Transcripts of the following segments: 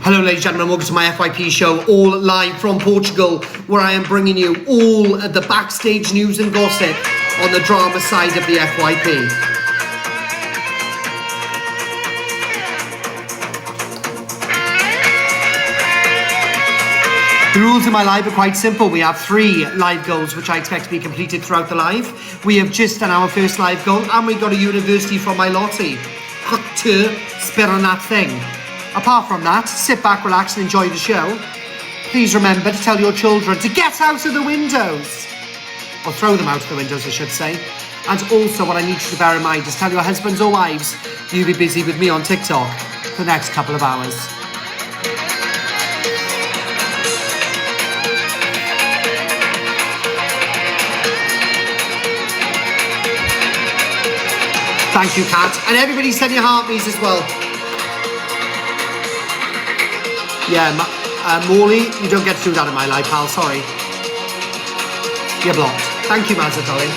Hello ladies and gentlemen, welcome to my FYP show, all live from Portugal, where I am bringing you all of the backstage news and gossip on the drama side of the FYP. The rules in my live are quite simple. We have 3 live goals which I expect to be completed throughout the live. We have just done our first live goal and we got a university from my lottie. To spit on that thing. Apart from that, sit back, relax and enjoy the show. Please remember to tell your children to get out of the windows. Or throw them out of the windows, I should say. And also what I need you to bear in mind is tell your husbands or wives you'll be busy with me on TikTok for the next couple of hours. Thank you, Kat. And everybody send your heartbeats as well. Yeah, Morley, you don't get to do that in my life, pal. Sorry. You're blocked. Thank you, Mazza, darling.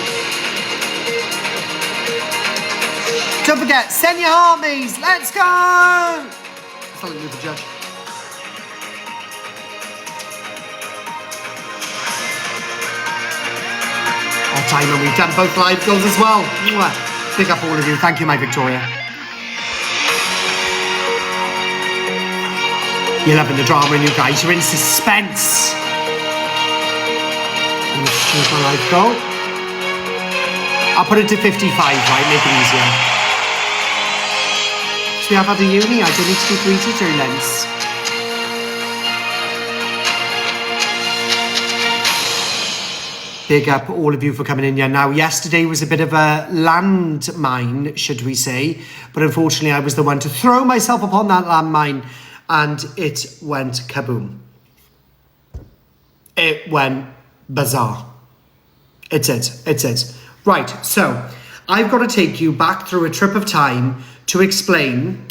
Don't forget, send your heartbeats. Let's go! That's not with the judge. On time, and we've done both live goals as well. Pick up all of you. Thank you, my Victoria. You're loving the drama and you guys. You're in suspense. Let me choose my live goal. I'll put it to 55, right? Make it easier. So we have had a uni. I don't need to be greeted during lens. Big up all of you for coming in here. Now, yesterday was a bit of a landmine, should we say. But unfortunately, I was the one to throw myself upon that landmine and it went kaboom. It went bizarre. It's it. Right, so I've got to take you back through a trip of time to explain,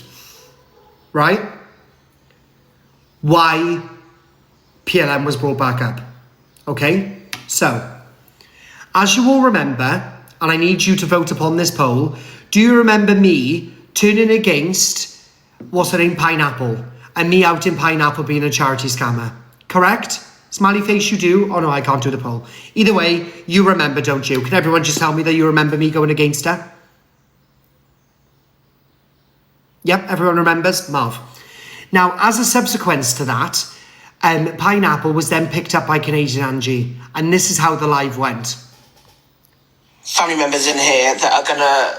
right, why PLM was brought back up. Okay, so as you all remember, and I need you to vote upon this poll, do you remember me turning against, what's her name, Pineapple, and me out in Pineapple being a charity scammer? Correct? Smiley face, you do? Oh no, I can't do the poll. Either way, you remember, don't you? Can everyone just tell me that you remember me going against her? Yep, everyone remembers? Marv. Now, as a subsequence to that, Pineapple was then picked up by Canadian Angie, and this is how the live went. Family members in here that are gonna,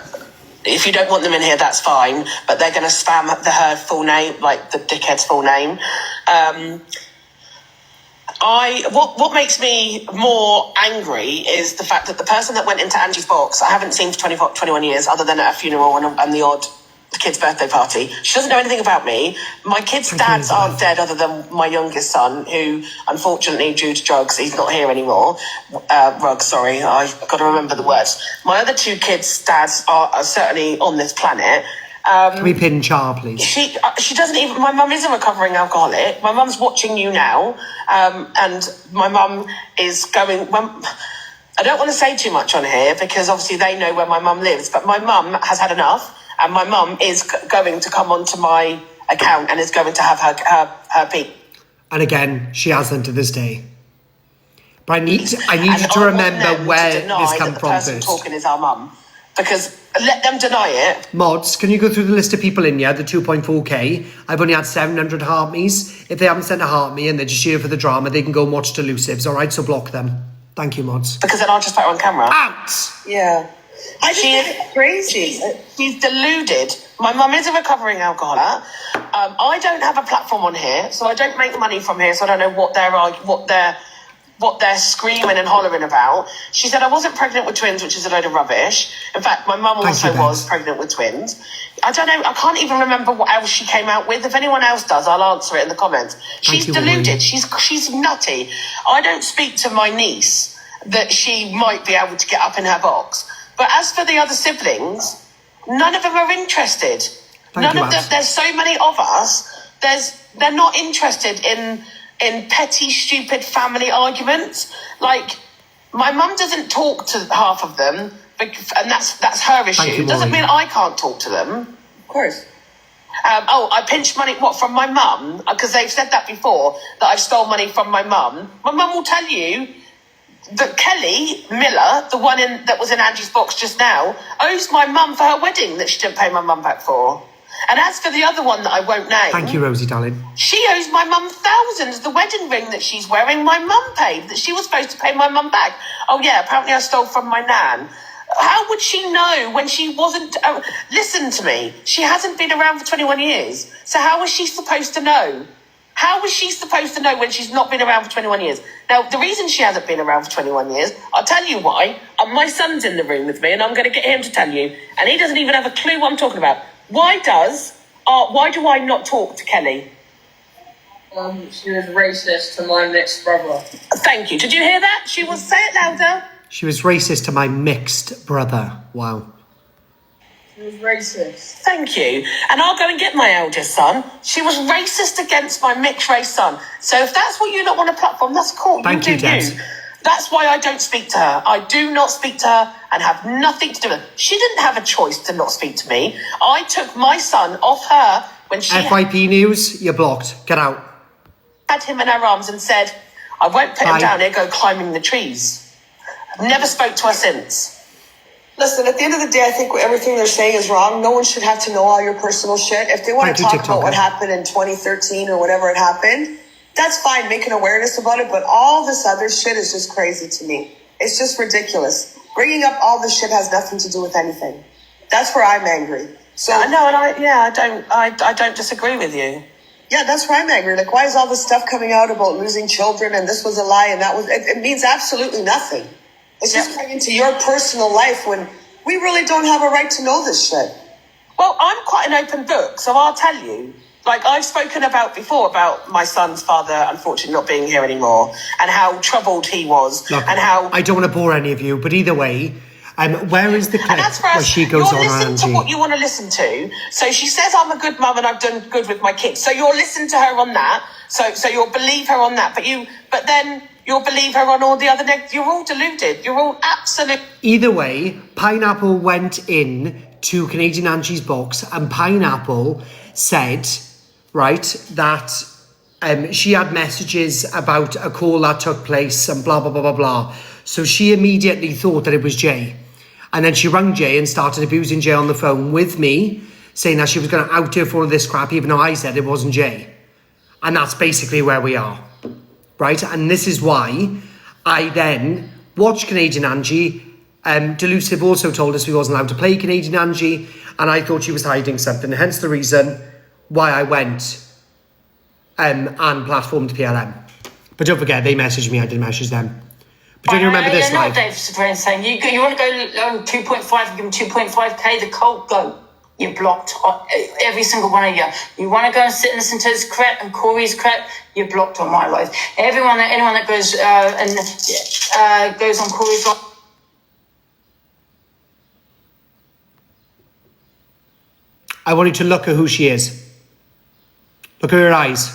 if you don't want them in here, that's fine, but they're gonna spam her full name, like the dickhead's full name. What makes me more angry is the fact that the person that went into Angie's box, I haven't seen for 21 years, other than at a funeral and the odd kid's birthday party. She doesn't know anything about me. My kids' dads aren't dead, other than my youngest son, who unfortunately, due to drugs, he's not here anymore. Rugs, sorry, I've got to remember the words. My other 2 kids' dads are certainly on this planet. Can we pin Char, please? She doesn't even. My mum is a recovering alcoholic. My mum's watching you now, and my mum is going. I don't want to say too much on here because obviously they know where my mum lives, but my mum has had enough. And my mum is going to come onto my account and is going to have her peak. And again, she hasn't to this day. But I need you to remember where this come from first. The person talking is our mum. Because let them deny it. Mods, can you go through the list of people in here, the 2.4k? I've only had 700 heart me's. If they haven't sent a heart me and they're just here for the drama, they can go and watch Delusives, all right? So block them. Thank you, Mods. Because then I'll just put her on camera. Out! Yeah. She is crazy. She's deluded. My mum is a recovering alcoholic. I don't have a platform on here, so I don't make money from here. So I don't know what they're screaming and hollering about. She said I wasn't pregnant with twins, which is a load of rubbish. In fact, my mum also was pregnant with twins. I don't know. I can't even remember what else she came out with. If anyone else does, I'll answer it in the comments. She's deluded. She's nutty. I don't speak to my niece that she might be able to get up in her box. But as for the other siblings, none of them are interested. There's so many of us. They're not interested in petty, stupid family arguments. Like, my mum doesn't talk to half of them, and that's her issue. Doesn't mean I can't talk to them. Of course. I pinched money, from my mum? Because they've said that before, that I've stole money from my mum. My mum will tell you that Kelly Miller, the one that was in Angie's box just now, owes my mum for her wedding that she didn't pay my mum back for. And as for the other one that I won't name... Thank you, Rosie, darling. She owes my mum thousands. The wedding ring that she's wearing, my mum paid, that she was supposed to pay my mum back. Oh, yeah, apparently I stole from my nan. How would she know when she wasn't... listen to me. She hasn't been around for 21 years. So how was she supposed to know? How was she supposed to know when she's not been around for 21 years? Now, the reason she hasn't been around for 21 years, I'll tell you why. And my son's in the room with me, and I'm going to get him to tell you. And he doesn't even have a clue what I'm talking about. Why do I not talk to Kelly? She was racist to my mixed brother. Thank you. Did you hear that? She was... Say it louder. She was racist to my mixed brother. Wow. She was racist. Thank you. And I'll go and get my eldest son. She was racist against my mixed race son. So if that's what you don't want a platform, that's cool. Thank you, Debs. That's why I don't speak to her. I do not speak to her and have nothing to do with her. She didn't have a choice to not speak to me. I took my son off her when she... FYP news, you're blocked. Get out. ...had him in her arms and said, I won't put him down here, go climbing the trees. Never spoke to her since. Listen, at the end of the day, I think everything they're saying is wrong. No one should have to know all your personal shit. If they want to talk about what happened in 2013 or whatever it happened, that's fine, make an awareness about it. But all this other shit is just crazy to me. It's just ridiculous. Bringing up all this shit has nothing to do with anything. That's where I'm angry. So I know, and I don't disagree with you. Yeah, that's why I'm angry. Like, why is all this stuff coming out about losing children and this was a lie and that was... It means absolutely nothing. It's just coming into your personal life when we really don't have a right to know this shit. Well, I'm quite an open book, so I'll tell you. Like, I've spoken before about my son's father, unfortunately, not being here anymore, and how troubled he was, Look, and how... I don't want to bore any of you, but either way, where is the clip where she goes on You're Angie? listening to what you want to listen to. So she says, I'm a good mum and I've done good with my kids. So you'll listen to her on that. So you'll believe her on that. But then you'll believe her on all the other you're all deluded. You're all absolute... Either way, Pineapple went in to Canadian Angie's box and Pineapple said, right, that she had messages about a call that took place and blah, blah, blah, blah, blah. So she immediately thought that it was Jay. And then she rang Jay and started abusing Jay on the phone with me, saying that she was going to out her for all this crap, even though I said it wasn't Jay. And that's basically where we are, right? And this is why I then watched Canadian Angie. Delusive also told us we wasn't allowed to play Canadian Angie, and I thought she was hiding something, hence the reason why I went and platformed PLM. But don't forget, they messaged me, I didn't message them. But don't you remember this, like? Dave's saying, you want to go 2.5, give him 2.5k, the cult, go. You're blocked, every single one of you. You want to go and sit and listen to his crap and Corey's crap, you're blocked on my life. Anyone that goes goes on Corey's life. I want you to look at who she is. Look at her eyes.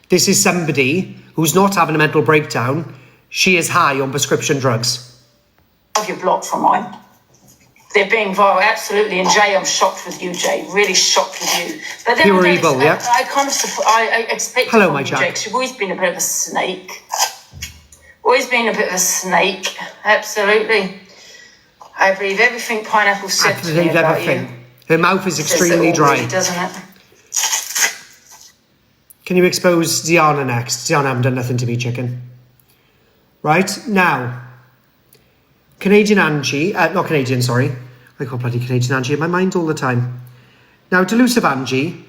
This is somebody who's not having a mental breakdown. She is high on prescription drugs. You're blocked from mine. They're being viral, absolutely. And Jay, I'm shocked with you, Jay. Really shocked with you. But then Pure evil, yeah. I expect Hello, my Jack. Jack. You've always been a bit of a snake. Always been a bit of a snake. Absolutely. I believe everything Pineapple said to me about you. Her mouth is extremely dry. Really, doesn't it? Can you expose Diana next? Diana haven't done nothing to me, chicken. Right, now, Canadian Angie, not Canadian, sorry. I call bloody Canadian Angie in my mind all the time. Now, Delusive Angie.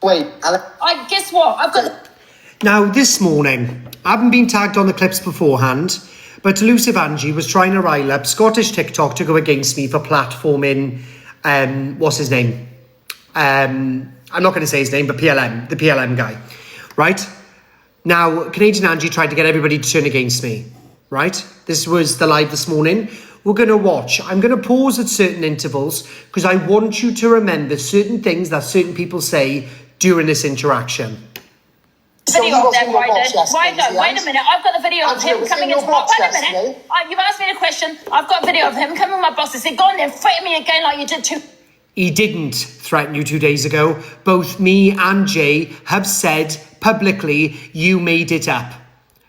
Wait, guess what? I've got... Now, this morning, I haven't been tagged on the clips beforehand, but Delusive Angie was trying to rile up Scottish TikTok to go against me for platforming, what's his name? I'm not going to say his name, but PLM, the PLM guy, right? Now, Canadian Angie tried to get everybody to turn against me, right? This was the live this morning. We're going to watch. I'm going to pause at certain intervals because I want you to remember certain things that certain people say during this interaction. Video of them, wait a minute. I've got the video of him coming into my... Wait a minute. You've asked me a question. I've got a video of him coming with my boss and said, go on then, threaten me again like you did too. he didn't threaten you 2 days ago. Both me and Jay have said publicly you made it up.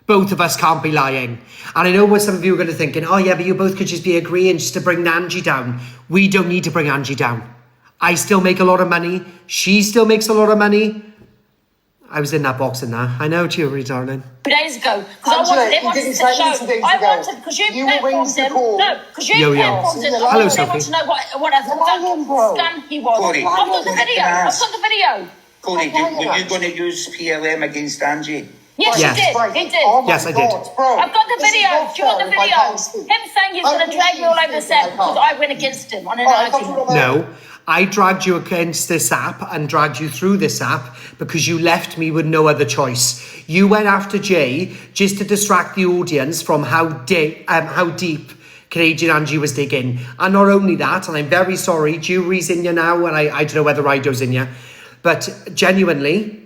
Both of us can't be lying. And I know what some of you are going to think, oh yeah, but you both could just be agreeing just to bring Angie down. We don't need to bring Angie down. I still make a lot of money. She still makes a lot of money. I was in that box in there. I know, Corie, darling. 2 days ago, because I wanted everyone to show. I wanted, because you platformed him. No, because you platformed him. Hello, They want to know what a scum he was. Corie, I've got the video. I've got the video. Corie, were you going to use PLM against Angie? Yes, Yes. he did. He did. Oh my Yes, I did. God, bro. I've got the This is video. not Do you want the fair if I video? can't speak. Him saying he's going to drag me all over the set because I went against him on an argument. No, I dragged you against this app and dragged you through this app because you left me with no other choice. You went after Jay just to distract the audience from how deep Canadian Angie was digging. And not only that, and I'm very sorry, Jury's in you now, and I don't know whether Rido's in you, but genuinely,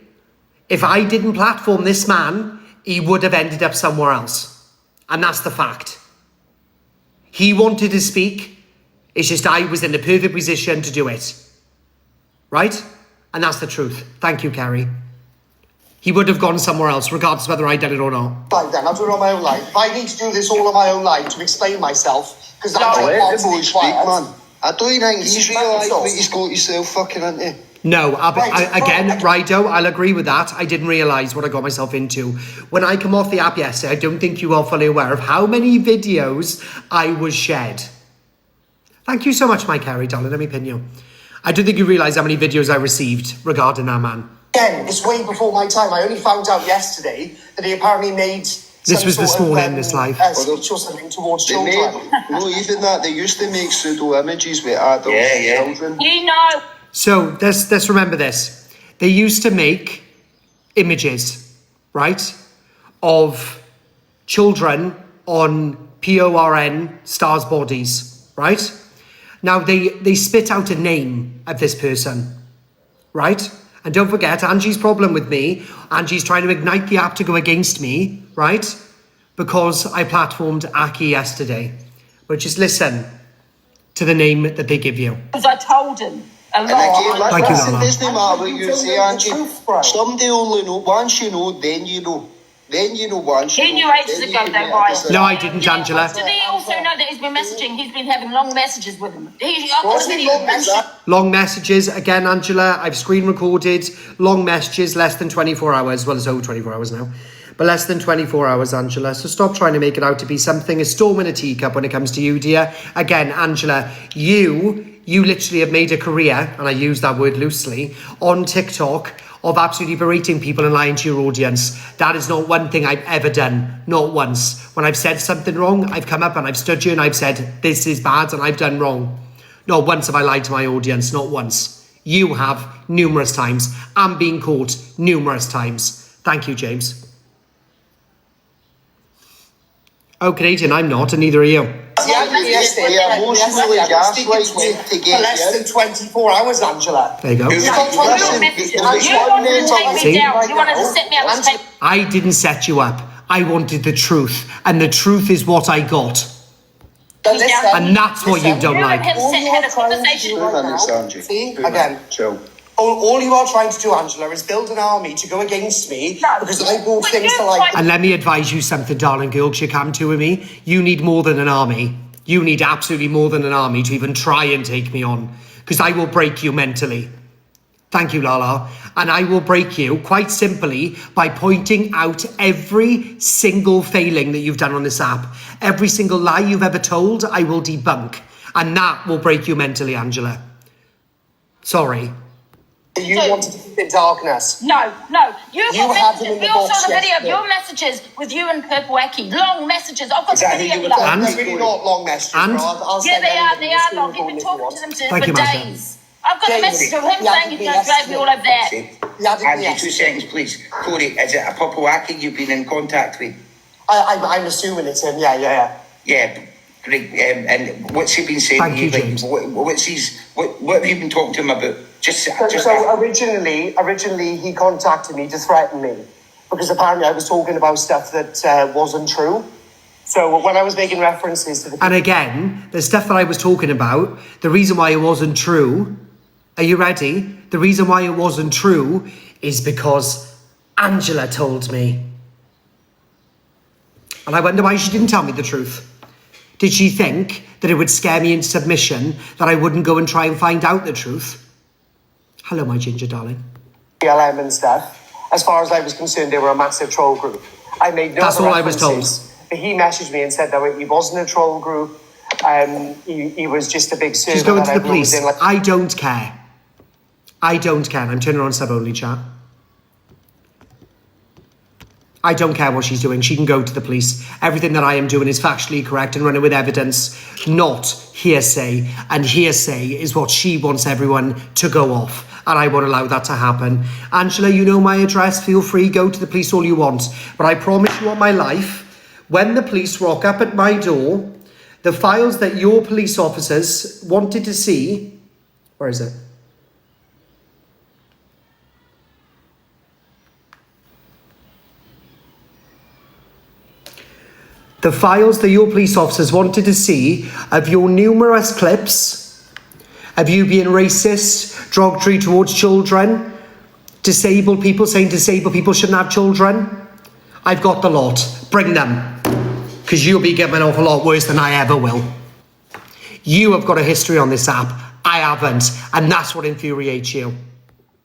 if I didn't platform this man, he would have ended up somewhere else. And that's the fact. He wanted to speak. It's just I was in the perfect position to do it. Right? And that's the truth. Thank you, Corie. He would have gone somewhere else, regardless of whether I did it or not. Right then, I'll do it on my own life. If I need to do this all on my own life to explain myself, because I don't want to be quiet. Man. I don't think he's realised what he's got himself fucking into. No, Rido, I'll agree with that. I didn't realise what I got myself into. When I come off the app yesterday, I don't think you are fully aware of how many videos I was shared. Thank you so much, my Corie, darling. Let me pin you. I don't think you realise how many videos I received regarding that man. Again, it's way before my time. I only found out yesterday that he apparently made This was this morning, this live. Speech or something towards They children. no, even that, they used to make pseudo images with adults and children. You know. So let's remember this. They used to make images, right, of children on PORN stars' bodies, right? Now they spit out a name of this person, right? And don't forget, Angie's problem with me, Angie's trying to ignite the app to go against me, right? Because I platformed Aki yesterday. But just listen to the name that they give you. Because I told him a And again, lot. Thank you, listen, Lala. this no matter what you say, Angie. Truth, bro. Somebody only know, once you know, then you know. Then you know once you He know. knew ages then you ago, can though, make a right? decision. No, I didn't, Angela. Did he also know that he's been messaging? He's been having long messages with him. I've got a video. Long messages, again, Angela, I've screen recorded long messages, less than 24 hours. Well, it's over 24 hours now. But less than 24 hours, Angela. So stop trying to make it out to be something, a storm in a teacup when it comes to you, dear. Again, Angela, you literally have made a career, and I use that word loosely, on TikTok of absolutely berating people and lying to your audience. That is not one thing I've ever done. Not once. When I've said something wrong, I've come up and I've stood you and I've said, this is bad and I've done wrong. Not once have I lied to my audience. Not once. You have numerous times. I'm being caught numerous times. Thank you, James. Oh, Canadian, I'm not, and neither are you. Yeah, emotionally gaslight me to For get less you. than 24 hours, Angela. There you go. You wanted to take See? me down. You wanted to set me up and take I didn't set you up. I wanted the truth. And the truth is what I got. But listen, And that's what you don't You and like. him all sit you had are a trying to conversation. do 2 right minutes, now, Angie. see, 2 again, minutes, chill. all you are trying to do, Angela, is build an army to go against me because I brought But things you to light. tried- And let me advise you something, darling girl, you come to with me. You need more than an army. You need absolutely more than an army to even try and take me on. Because I will break you mentally. Thank you, Lala. And I will break you quite simply by pointing out every single failing that you've done on this app. Every single lie you've ever told, I will debunk. And that will break you mentally, Angela. Sorry. You wanted to keep it darkness. No. You You got had them in messages. the We all box saw the video of yesterday. your messages with you and Purple Wacky. Long messages. I've got Is the that who video. you were love. And- They're really not long messages, And- bro. I'll Yeah, send they are. anything They in the are screen long. He's recording been if you talking want. to them Thank for you, Martha. days. I've got the Jamie, message of him you saying he's going to drag me all over there. Yeah, Angie, 2 seconds, please. Corie, is it a Papawaki you've been in contact with? I'm assuming it's him. Yeah. Yeah, great. And what's he been saying? Thank to you, Like, James. what have you been talking to him about? So originally he contacted me to threaten me because apparently I was talking about stuff that wasn't true. So when I was making references to the And again, the stuff that I was talking about, the reason why it wasn't true Are you ready? The reason why it wasn't true is because Angela told me. And I wonder why she didn't tell me the truth. Did she think that it would scare me into submission, that I wouldn't go and try and find out the truth? Hello, my ginger darling. BLM and stuff. As far as I was concerned, they were a massive troll group. I made no That's all I was told. But he messaged me and said that he wasn't a troll group. He was just a big server. She's going to the police. I don't care. I don't care. I'm turning on sub-only chat. I don't care what she's doing. She can go to the police. Everything that I am doing is factually correct and running with evidence, not hearsay. And hearsay is what she wants everyone to go off. And I won't allow that to happen. Angela, you know my address. Feel free, go to the police all you want. But I promise you on my life, when the police rock up at my door, the files that your police officers wanted to see... Where is it? The files that your police officers wanted to see of your numerous clips of you being racist, derogatory towards children, disabled people, saying disabled people shouldn't have children. I've got the lot. Bring them. Because you'll be getting off a lot worse than I ever will. You have got a history on this app. I haven't. And that's what infuriates you.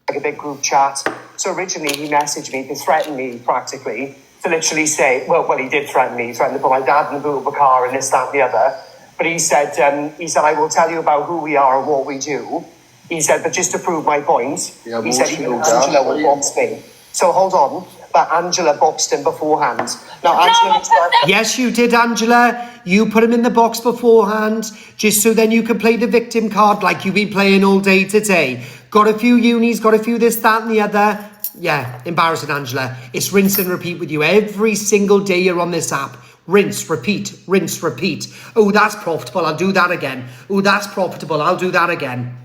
Like a big group chat. So originally he messaged me to threaten me practically. To literally say, well, he did threaten me. He threatened to put my dad in the boot of a car and this, that, and the other. But he said, I will tell you about who we are and what we do. He said, but just to prove my point, he said, even Angela will box me. So hold on, but Angela boxed him beforehand. Now, Angela... Yes, you did, Angela. You put him in the box beforehand, just so then you could play the victim card like you've been playing all day today. Got a few unis, got a few this, that, and the other. Yeah, embarrassing, Angela. It's rinse and repeat with you. Every single day you're on this app. Rinse, repeat, rinse, repeat. Oh, that's profitable. I'll do that again. Oh, that's profitable. I'll do that again.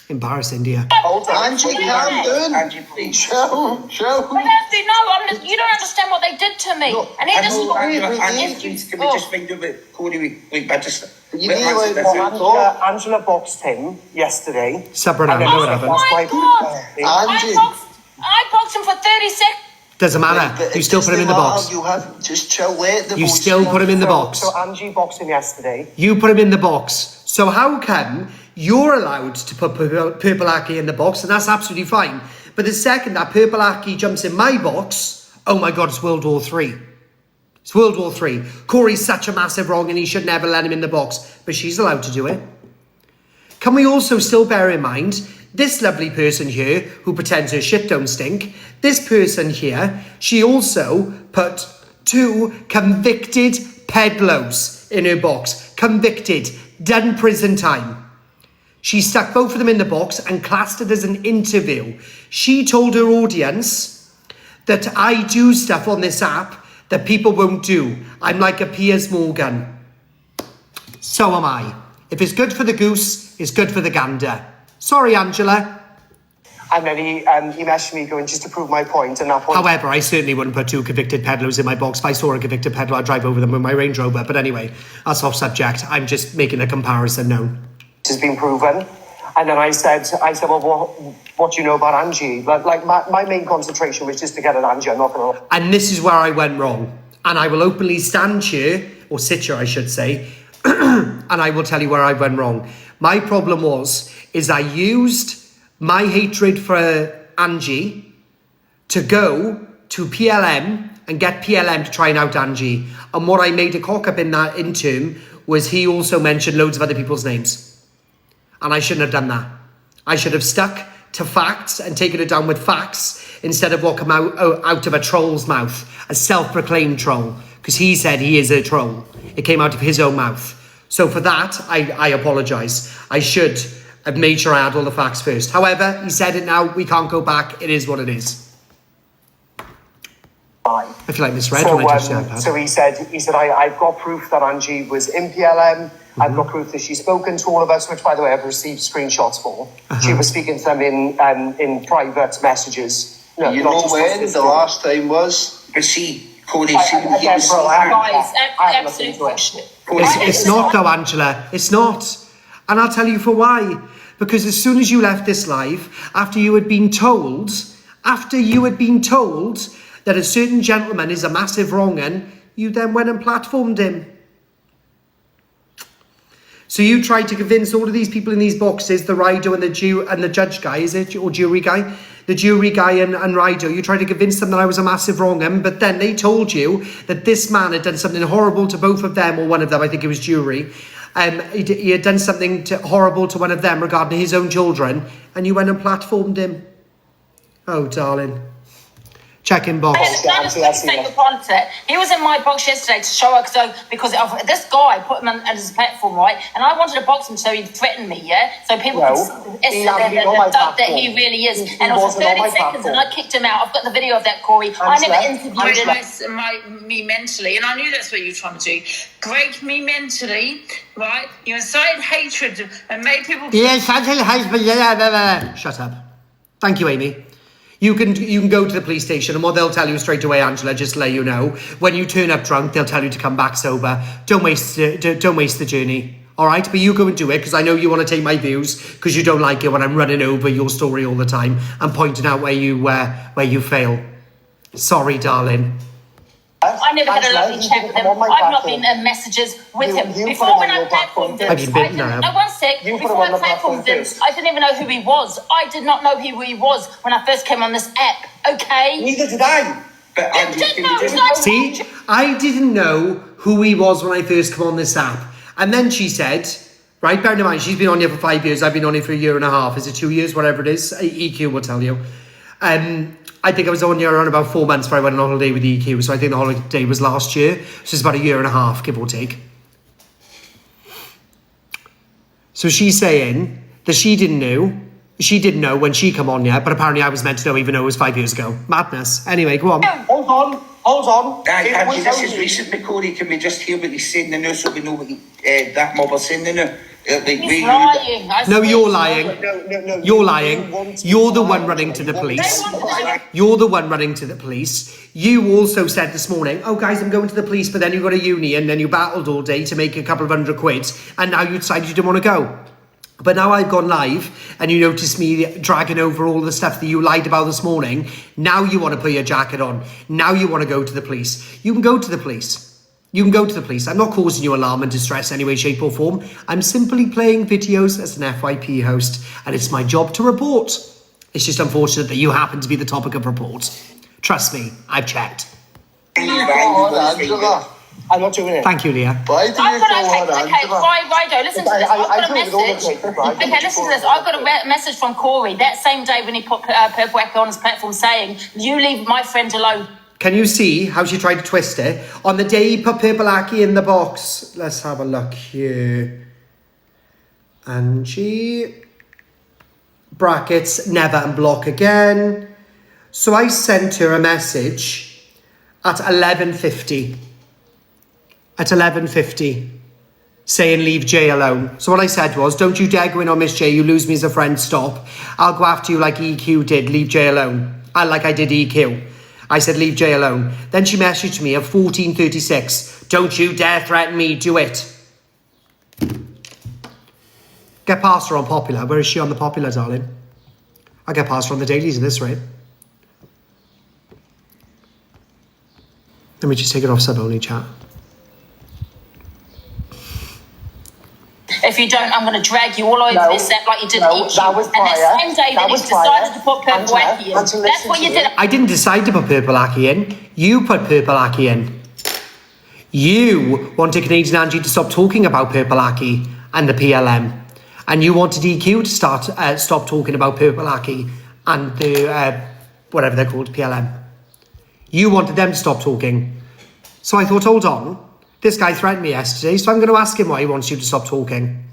Embarrassing, dear. Angie, calm down. Angie, please. Show. But Anthony, no, you don't understand what they did to me. No, and he I doesn't. know, Angie, If please, can we just find out about Corie? Wait, I just... You need to let me talk. Angela boxed him yesterday. Sabrina, And know what then- happened. Oh my God. Angie. I boxed him for 30 seconds. Doesn't matter. But You it still put him in the doesn't box. matter. You have just chill. Let the You boys still talk. put him in the box. So Angie boxed him yesterday. You put him in the box. So how come you're allowed to put Purple Aki in the box, and that's absolutely fine. But the second that Purple Aki jumps in my box, oh my God, it's World War III. It's World War III. Corey's such a massive wrong and he should never let him in the box. But she's allowed to do it. Can we also still bear in mind, this lovely person here, who pretends her shit don't stink, this person here, she also put 2 convicted peddlers in her box. Convicted. Done prison time. She stuck both of them in the box and classed it as an interview. She told her audience that I do stuff on this app that people won't do. I'm like a Piers Morgan. So am I. If it's good for the goose, it's good for the gander. Sorry, Angela. And then he messaged me going, just to prove my point. And that point... However, I certainly wouldn't put 2 convicted peddlers in my box. If I saw a convicted peddler, I'd drive over them with my Range Rover. But anyway, that's off subject. I'm just making a comparison known. Has been proven. And then I said, well, what do you know about Angie? Like my main concentration was just to get at Angie. I'm not going to... And this is where I went wrong. And I will openly stand here, or sit here, I should say, and I will tell you where I went wrong. My problem is I used my hatred for Angie to go to PLM and get PLM to try and out Angie. And what I made a cock up in that interim was he also mentioned loads of other people's names. And I shouldn't have done that. I should have stuck to facts and taken it down with facts instead of what come out of a troll's mouth, a self-proclaimed troll, because he said he is a troll. It came out of his own mouth. So for that, I apologise. I should have made sure I had all the facts first. However, he said it now. We can't go back. It is what it is. I feel like misread when I touched the iPad. So he said, I've got proof that Angie was in PLM. I've got proof that she's spoken to all of us, which, by the way, I've received screenshots for. She was speaking to them in private messages. No, You know when the last time was? But see, Corie, Guys, absolute bullshit. It's not, though, Angela. It's not. And I'll tell you for why. Because as soon as you left this live, after you had been told that a certain gentleman is a massive wrong-un, you then went and platformed him. So you tried to convince all of these people in these boxes, the Rido and the judge guy, is it? Or jury guy? The jury guy and Rido, you tried to convince them that I was a massive wrong-un, but then they told you that this man had done something horrible to both of them, or one of them, I think it was jury. He had done something horrible to one of them regarding his own children, and you went and platformed him. Oh, darling. Check in box. He was in my box yesterday to show her because of this guy put him on his platform, right? And I wanted to box him so he'd threaten me, yeah? So people could see the thug that he really is. And it was for 30 seconds and I kicked him out. I've got the video of that, Corie. I never interviewed me mentally, and I knew that's what you were trying to do. Break me mentally, right? You incited hatred and made people... Shut up. Thank you, Amy. You can go to the police station, and what they'll tell you straight away, Angela, just to let you know, when you turn up drunk, they'll tell you to come back sober. Don't waste the journey, all right? But you go and do it, because I know you want to take my views, because you don't like it when I'm running over your story all the time and pointing out where you fail. Sorry, darling. I never had a lovely chat with him. I've not been in messages with him. Before when I platformed him, one sec. Before I platformed him, I didn't even know who he was. I did not know who he was when I first came on this app. Okay. Neither did I. But See, I didn't know who he was when I first came on this app, and then she said, right, bearing in mind she's been on here for 5 years. I've been on here for 1.5 years. Is it 2 years? Whatever it is, EQ will tell you. I think I was on here around about 4 months before I went on holiday with EQ, so I think the holiday was last year, so it's about 1.5 years, give or take. So she's saying that she didn't know when she come on yet, but apparently I was meant to know even though it was 5 years ago. Madness. Anyway, go on. Hold on. Angie, this is recently, Corie. Can we just hear what he's saying now so we know what that mob are saying now? He's lying. No, you're lying. No. You're lying. You're the one running to the police. You're the one running to the police. You also said this morning, oh, guys, I'm going to the police, but then you got a uni and then you battled all day to make a couple of £100, and now you decided you didn't want to go. But now I've gone live and you notice me dragging over all the stuff that you lied about this morning. Now you want to put your jacket on. Now you want to go to the police. You can go to the police. You can go to the police. I'm not causing you alarm and distress in any way, shape or form. I'm simply playing videos as an FYP host, and it's my job to report. It's just unfortunate that you happen to be the topic of report. Trust me, I've checked. I'm not doing it. Thank you, Leah. Rido, listen to this. I've got a message. Okay, listen to this. I've got a message from Corie that same day when he put Purple Echo on his platform saying, you leave my friend alone. Can you see how she tried to twist it? On the day he put Purple Aki in the box. Let's have a look here. Angie. Brackets, never unblock again. So I sent her a message at 11:50. At 11:50. Saying leave Jay alone. So what I said was, don't you dare go in on Miss J. You lose me as a friend. Stop. I'll go after you like EQ did. Leave Jay alone. Like I did EQ. I said, leave Jay alone. Then she messaged me at 14:36. Don't you dare threaten me. Do it. Get past her on Popular. Where is she on the Popular, darling? I'll get past her on the dailies at this rate. Let me just take it off sub-only chat. If you don't, I'm going to drag you all over this app like you did EQ. That was prior. And the same day that you decided to put Purple Aki in. That's what you did. I didn't decide to put Purple Aki in. You put Purple Aki in. You wanted Canadian Angie to stop talking about Purple Aki and the PLM. And you wanted EQ to stop talking about Purple Aki and the, whatever they're called, PLM. You wanted them to stop talking. So I thought, hold on. This guy threatened me yesterday, so I'm going to ask him why he wants you to stop talking.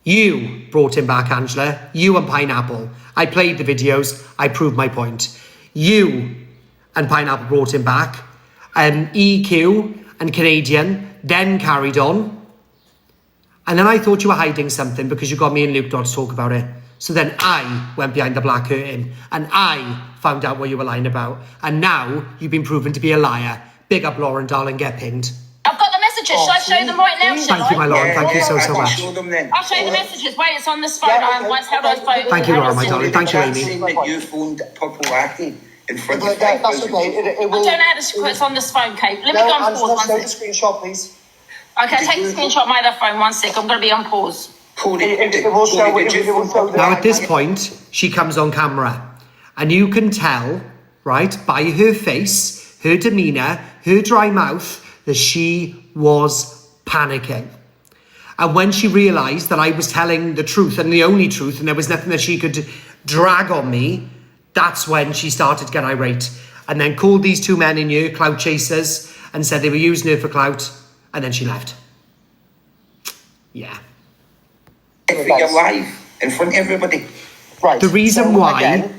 You brought him back, Angela. You and Pineapple. I played the videos. I proved my point. You and Pineapple brought him back. EQ and Canadian then carried on. And then I thought you were hiding something because you got me and Luke not to talk about it. So then I went behind the black curtain and I found out what you were lying about. And now you've been proven to be a liar. Big up Lauren, darling, get pinned. I've got the message messages. Shall I show them right now? Thank you, my lord. Thank you so much. Show them then. I'll show you the messages. Wait, it's on this phone. Once held on phone. Thank you, Laura, my darling. Thank you, Amy. Saying that you phoned Purple Aki in front of That's okay. It I will... don't know how to it's on this phone, Kate. Let me No, go on Angela, pause. show One the sec. screenshot, please. Okay, take the screenshot of my other phone. 1 sec. I'm going to be on pause. Corie, It will show... It will show Now, at this point, she comes on camera. And you can tell, right, by her face, her demeanour, her dry mouth, that she was panicking. And when she realised that I was telling the truth and the only truth, and there was nothing that she could drag on me, that's when she started to get irate. And then called these two men in here, clout chasers, and said they were using her for clout, and then she left. Yeah. for your life in front of everybody. Right. The reason so why... again,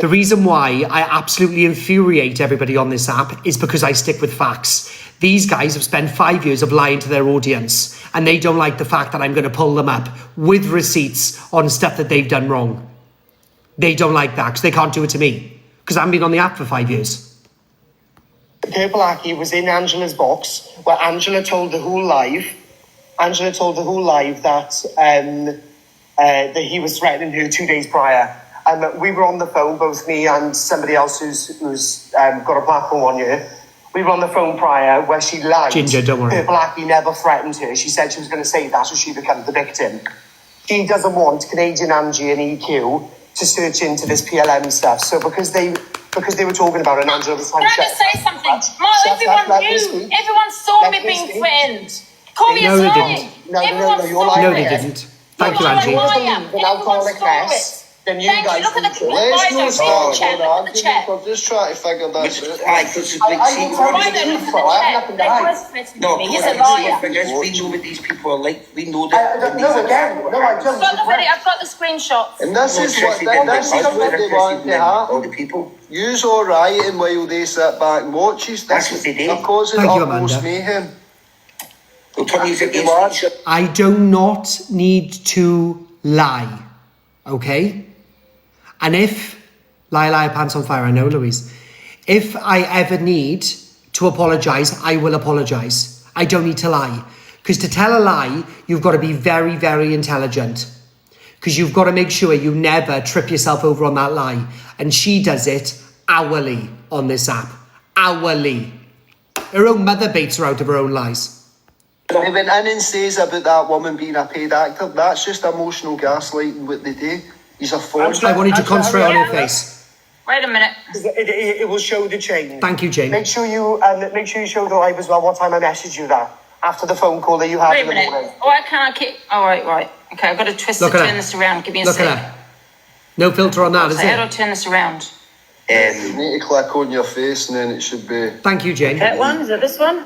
The reason why I absolutely infuriate everybody on this app is because I stick with facts. These guys have spent 5 years of lying to their audience, and they don't like the fact that I'm going to pull them up with receipts on stuff that they've done wrong. They don't like that because they can't do it to me because I haven't been on the app for 5 years. Purple Aki was in Angela's box where Angela told the whole live. Angela told the whole live that that he was threatening her 2 days prior. We were on the phone, both me and somebody else who's got a platform on here. We were on the phone prior where she lied. Ginger, don't worry. Purple Aki never threatened her. She said she was going to say that so she becomes the victim. She doesn't want Canadian Angie and EQ to search into this PLM stuff. So because they were talking about it and Angela was trying Can to I just say something? Everyone knew. Everyone saw me being threatened. Corie No, is they lying. didn't. No, Everyone you're saw lying. No, it. they didn't. Thank you, You're Angie. lying. An alcoholic Everyone saw mess. it. Then you Thank guys you. Look at the Let's Bido, not start chat. on Look at the chat. I'm just trying to figure this out. Aye, because I will tell you Bido, the look at truth, the but I have chat. nothing to They hide. was threatening No, me. He's a Corie, liar. we know what these people are like. We know No, that. again, no, I don't. I've got the screenshots. And this is what they want to have. All the people. Use all right, and while they sit back and watch us, That's what they do. they're causing Thank you, utmost Amanda. mayhem. They'll turn you against each other. I do not need to lie, okay? And if, lie, pants on fire, I know, Louise. If I ever need to apologise, I will apologise. I don't need to lie. Because to tell a lie, you've got to be very, very intelligent. Because you've got to make sure you never trip yourself over on that lie. And she does it hourly on this app. Hourly. Her own mother baits her out of her own lies. They went in and says about that woman being a paid actor. That's just emotional gaslighting what they do. He's a force. I wanted to concentrate on her face. Wait a minute. It will show the chain. Thank you, Jane. Make sure you show the live as well what time I messaged you that. After the phone call that you had Wait a in the minute. morning. Why can't I keep... Oh, right. Okay, I've got to twist Look it, at turn her. this around. Give me a Look sec. at her. No filter on that, is So how do I it? turn this around? You need to click on your face and then it should be. Thank you, Jane. That one? Is it this one?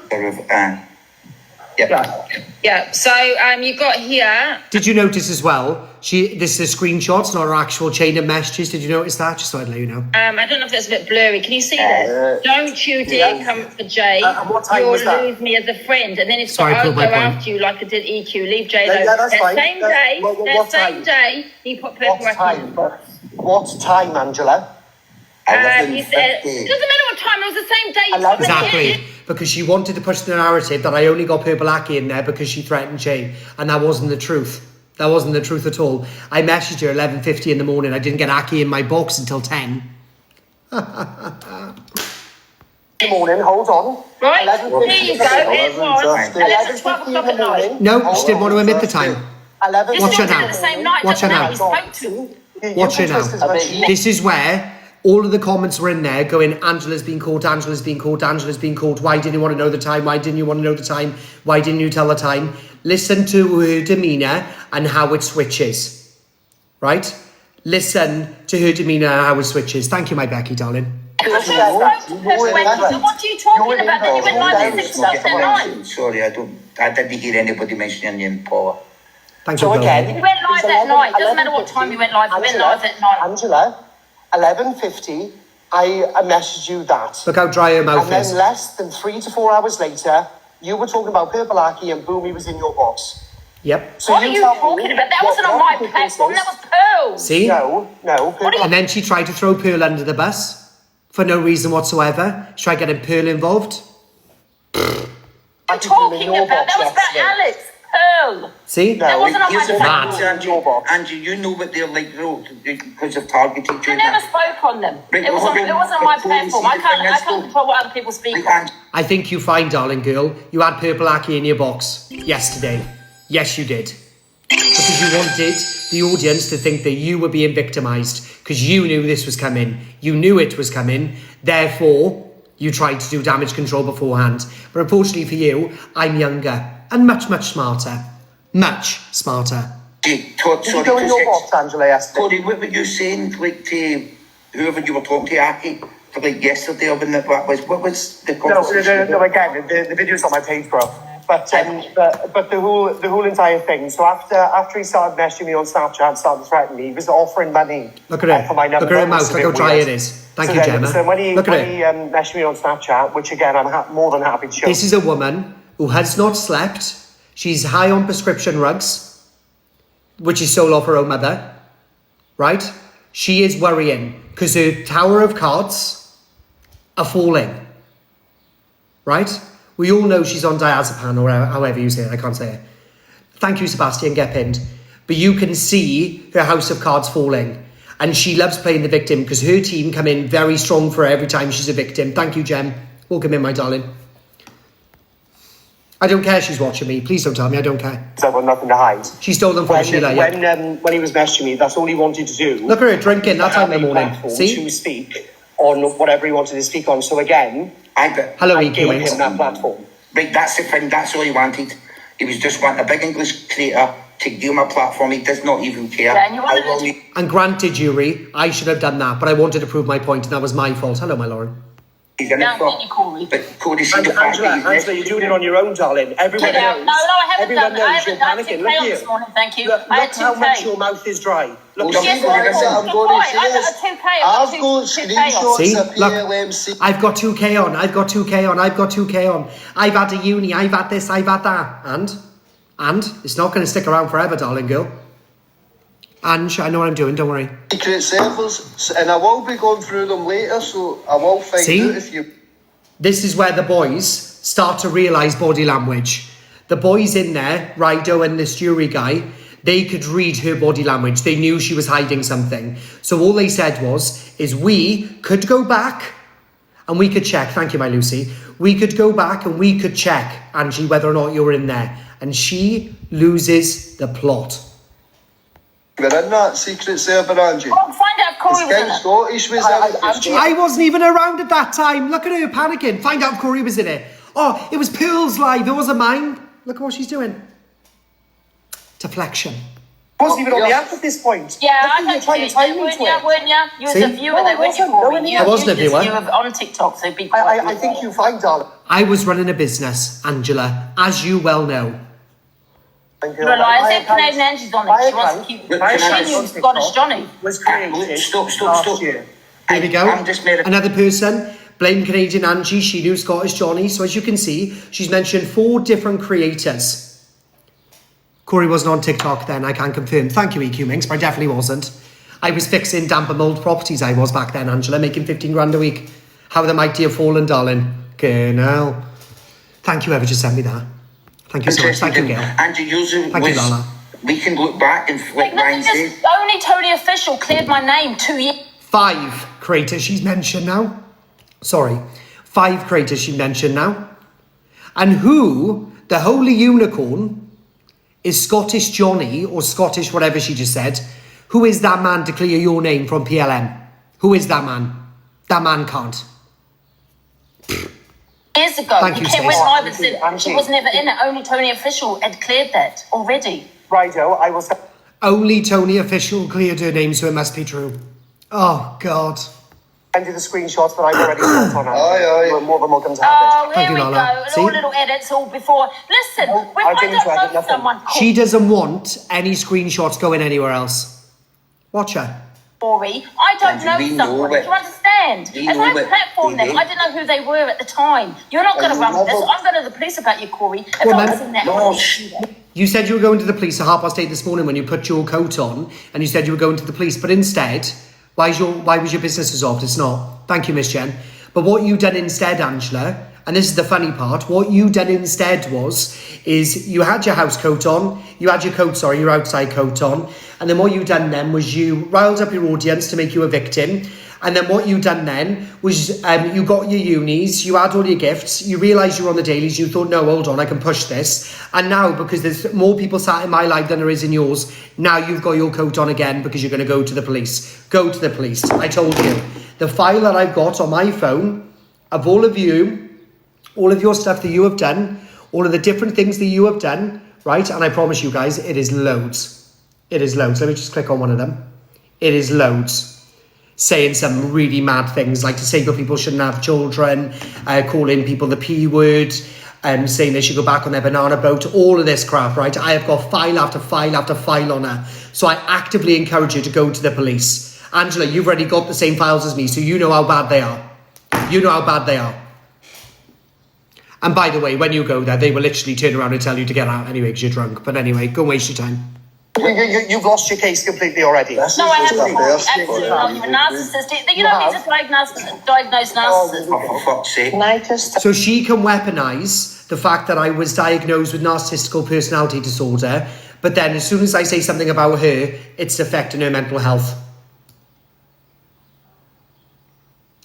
Yeah. So you got here... Did you notice as well? This is a screenshot, not her actual chain of messages. Did you notice that? Just so I'd let you know. I don't know if that's a bit blurry. Can you see this? Don't you dare come for Jay. And what time You'll was that? lose me as a friend. And then it's Sorry, got, I'll prove go my point. after you like I did EQ. Leave Jay alone. Yeah, that's that fine. same That- day, what that time? same day, he put Purple What Aki in. time? What time, Angela? He said, doesn't matter what time, it was the same day. You told me Exactly. it. Because she wanted to push the narrative that I only got Purple Aki in there because she threatened Jane. And that wasn't the truth. That wasn't the truth at all. I messaged her 11:50 in the morning. I didn't get Aki in my box until 10. Good morning, hold on. Right, 11:50 here you go. It was 11:12 o'clock at night. No, she didn't want to admit the time. 11. Watch her Still now. the same night, Watch her doesn't now. matter, we spoke to. Watch her now. This is where all of the comments were in there going, Angela's been caught, Angela's been caught, Angela's been caught. Why didn't you want to know the time? Why didn't you want to know the time? Why didn't you tell the time? Listen to her demeanour and how it switches. Right? Listen to her demeanour and how it switches. Thank you, my Becky, darling. So what are you talking about? Then you went live at 6 o'clock at night. Sorry, I didn't hear anybody mentioning your name, Paula. Thank you, So both. again, You went live that night. Doesn't matter what time you went live. You went live that night. Angela, 11:50, I messaged you that. Look how dry her mouth And then is. less than 3 to 4 hours later, you were talking about Purple Aki and boom, he was in your box. Yep. So What are you tell me talking about? That what- wasn't on what my the difference platform. is. That was Pearl's. See? No, Purple And then she tried to throw Pearl under the bus for no reason whatsoever. She tried getting Pearl involved. What are you talking about? That was about Alex Pearl. See? That wasn't on my Here's the platform. thing, Angie, you know what they're like, though, because they've targeted you. I never spoke on them. Right, It wasn't on my platform. I can't control what other people speak on. I think you're fine, darling girl. You had purple Aki in your box yesterday. Yes, you did. Because you wanted the audience to think that you were being victimised. Because you knew this was coming. You knew it was coming. Therefore, you tried to do damage control beforehand. But unfortunately for you, I'm younger and much, much smarter. Much smarter. Did you go in your box, Angela, yesterday? Corie, what were you saying, like, to whoever you were talking to, Aki, for, like, yesterday, or when that was, what was the conversation? No, again, the video's on my page, bro. But the whole entire thing. So after he started messaging me on Snapchat, started threatening me, he was offering money. Look at it. For my number. Look at her mouth. Look how dry it is. Thank you, Gemma. So when he Look at it. messaged me on Snapchat, which again I'm more than happy to show. This is a woman who has not slept. She's high on prescription drugs, which is sold off her own mother, right? She is worrying because her tower of cards are falling, right? We all know she's on diazepam or however you say it. I can't say it. Thank you, Sebastian. Get pinned. But you can see her house of cards falling. And she loves playing the victim because her team come in very strong for her every time she's a victim. Thank you, Gem. Welcome in, my darling. I don't care she's watching me. Please don't tell me. I don't care. I've got nothing to hide. She stole them from Sheila, yeah. When he was messaging me, that's all he wanted to do. Look at her drinking that time in the morning. See? To speak on whatever he wanted to speak on. So again, hello, I EQ gave Wings. him that platform. Right, that's the thing, that's all he wanted. He was just wanting a big English creator to give him a platform. He does not even care. Yeah, and you wanted And granted, Yuri, I should have done that, but I wanted to prove my point, and that was my fault. Hello, my Lauren. He's in it for. Corie. But Corie, see the fact that Angela, you're doing it on your own, darling. Everyone knows. No, I haven't done that. I You're haven't done panicking. 2K Look on here. this morning, thank you. Look I had how much 2K. your mouth is dry. Look, Yes, I'm going to say I've this. got 2K. I've got 2K screenshots See? of Look. PLMC. I've got 2K on. I've got 2K on. I've got 2K on. I've had a uni. I've had this. I've had that. And it's not going to stick around forever, darling girl. Ange, I know what I'm doing. Don't worry. Secret servers, and I will be going through them later, so I will find out if you... This is where the boys start to realise body language. The boys in there, Rido and this jury guy, they could read her body language. They knew she was hiding something. So all they said is we could go back and we could check. Thank you, my Lucy. We could go back and we could check, Angie, whether or not you're in there. And she loses the plot. We're in that secret server, Angie. Well, find out if Corie was in it. Scottish was in it. I wasn't even around at that time. Look at her panicking. Find out if Corie was in it. Oh, it was Pearl's live. It wasn't mine. Look at what she's doing. Deflection. I wasn't even on the app at this point. Yeah, I Nothing know to try you to time weren't into you? it. Weren't you? You was See? a viewer No, though, I weren't you, wasn't. No, Corie? I wasn't a viewer. You were on TikTok, so be I think you're fine, darling. I was running a business, Angela, as you well know. Well, I said Canadian Angie's on it. She wants to keep. She knew Scottish Johnny. Was created Stop. last year. Here we go. I'm just made Another person, blame Canadian Angie, she knew Scottish Johnny. So as you can see, she's mentioned 4 different creators. Corie wasn't on TikTok then, I can confirm. Thank you, EQ Minx, but I definitely wasn't. I was fixing damp and mould properties, I was back then, Angela, making 15 grand a week. How the mighty have fallen, darling. Okay, now. Thank you, whoever just sent me that. Thank you so much. Thank you, Gail. Angie, Thank you, Lala. We can look back and like Ryan said. Only Tony Official cleared my name 2 years. 5 creators she's mentioned now. Sorry. 5 creators she mentioned now. And who, the holy unicorn, is Scottish Johnny, or Scottish whatever she just said. Who is that man to clear your name from PLM? Who is that man? That man can't. Years ago, Thank you, went Stacey. live and said she was never in it. Only Tony Official had cleared that already. Righto, I will... Only Tony Official cleared her name, so it must be true. Oh, God. send you the screenshots that I've already got on. Aye. You're more than welcome to have Oh, Thank here you, we Lala. go. And See? all little edits all before. Listen, if I I didn't try, don't know nothing. someone She doesn't want any screenshots going anywhere else. Watch her. Corie, I don't And know we know someone. it. Do you understand? We If know I it. platformed them, We I didn't know who they were at the time. You're not going to And run with this. never- I'm going to the police about you, Corie. If Go on, I man. was in that, No, I would sh- do that. You said you were going to the police at 8:30 this morning when you put your coat on, and you said you were going to the police, but instead, why was your business dissolved? It's not. Thank you, Miss Jen. But what you done instead, Angela, and this is the funny part, what you done instead is you had your house coat on, your outside coat on, and then what you done then was you riled up your audience to make you a victim. And then what you done then was you got your unis, you had all your gifts, you realised you were on the dailies, you thought, no, hold on, I can push this. And now, because there's more people sat in my life than there is in yours, now you've got your coat on again because you're going to go to the police. Go to the police. I told you. The file that I've got on my phone of all of you, all of your stuff that you have done, all of the different things that you have done, right? And I promise you guys, it is loads. It is loads. Let me just click on one of them. It is loads. Saying some really mad things like disabled people shouldn't have children, calling people the P word, saying they should go back on their banana boat, all of this crap, right? I have got file after file after file on her. So I actively encourage you to go to the police. Angela, you've already got the same files as me, so you know how bad they are. You know how bad they are. And by the way, when you go there, they will literally turn around and tell you to get out anyway because you're drunk. But anyway, go and waste your time. You've lost your case completely already. No, I haven't. Absolutely not. You're a narcissist. You don't need to diagnose narcissism. For fuck's sake. Can I just... So she can weaponize the fact that I was diagnosed with narcissistic personality disorder, but then as soon as I say something about her, it's affecting her mental health.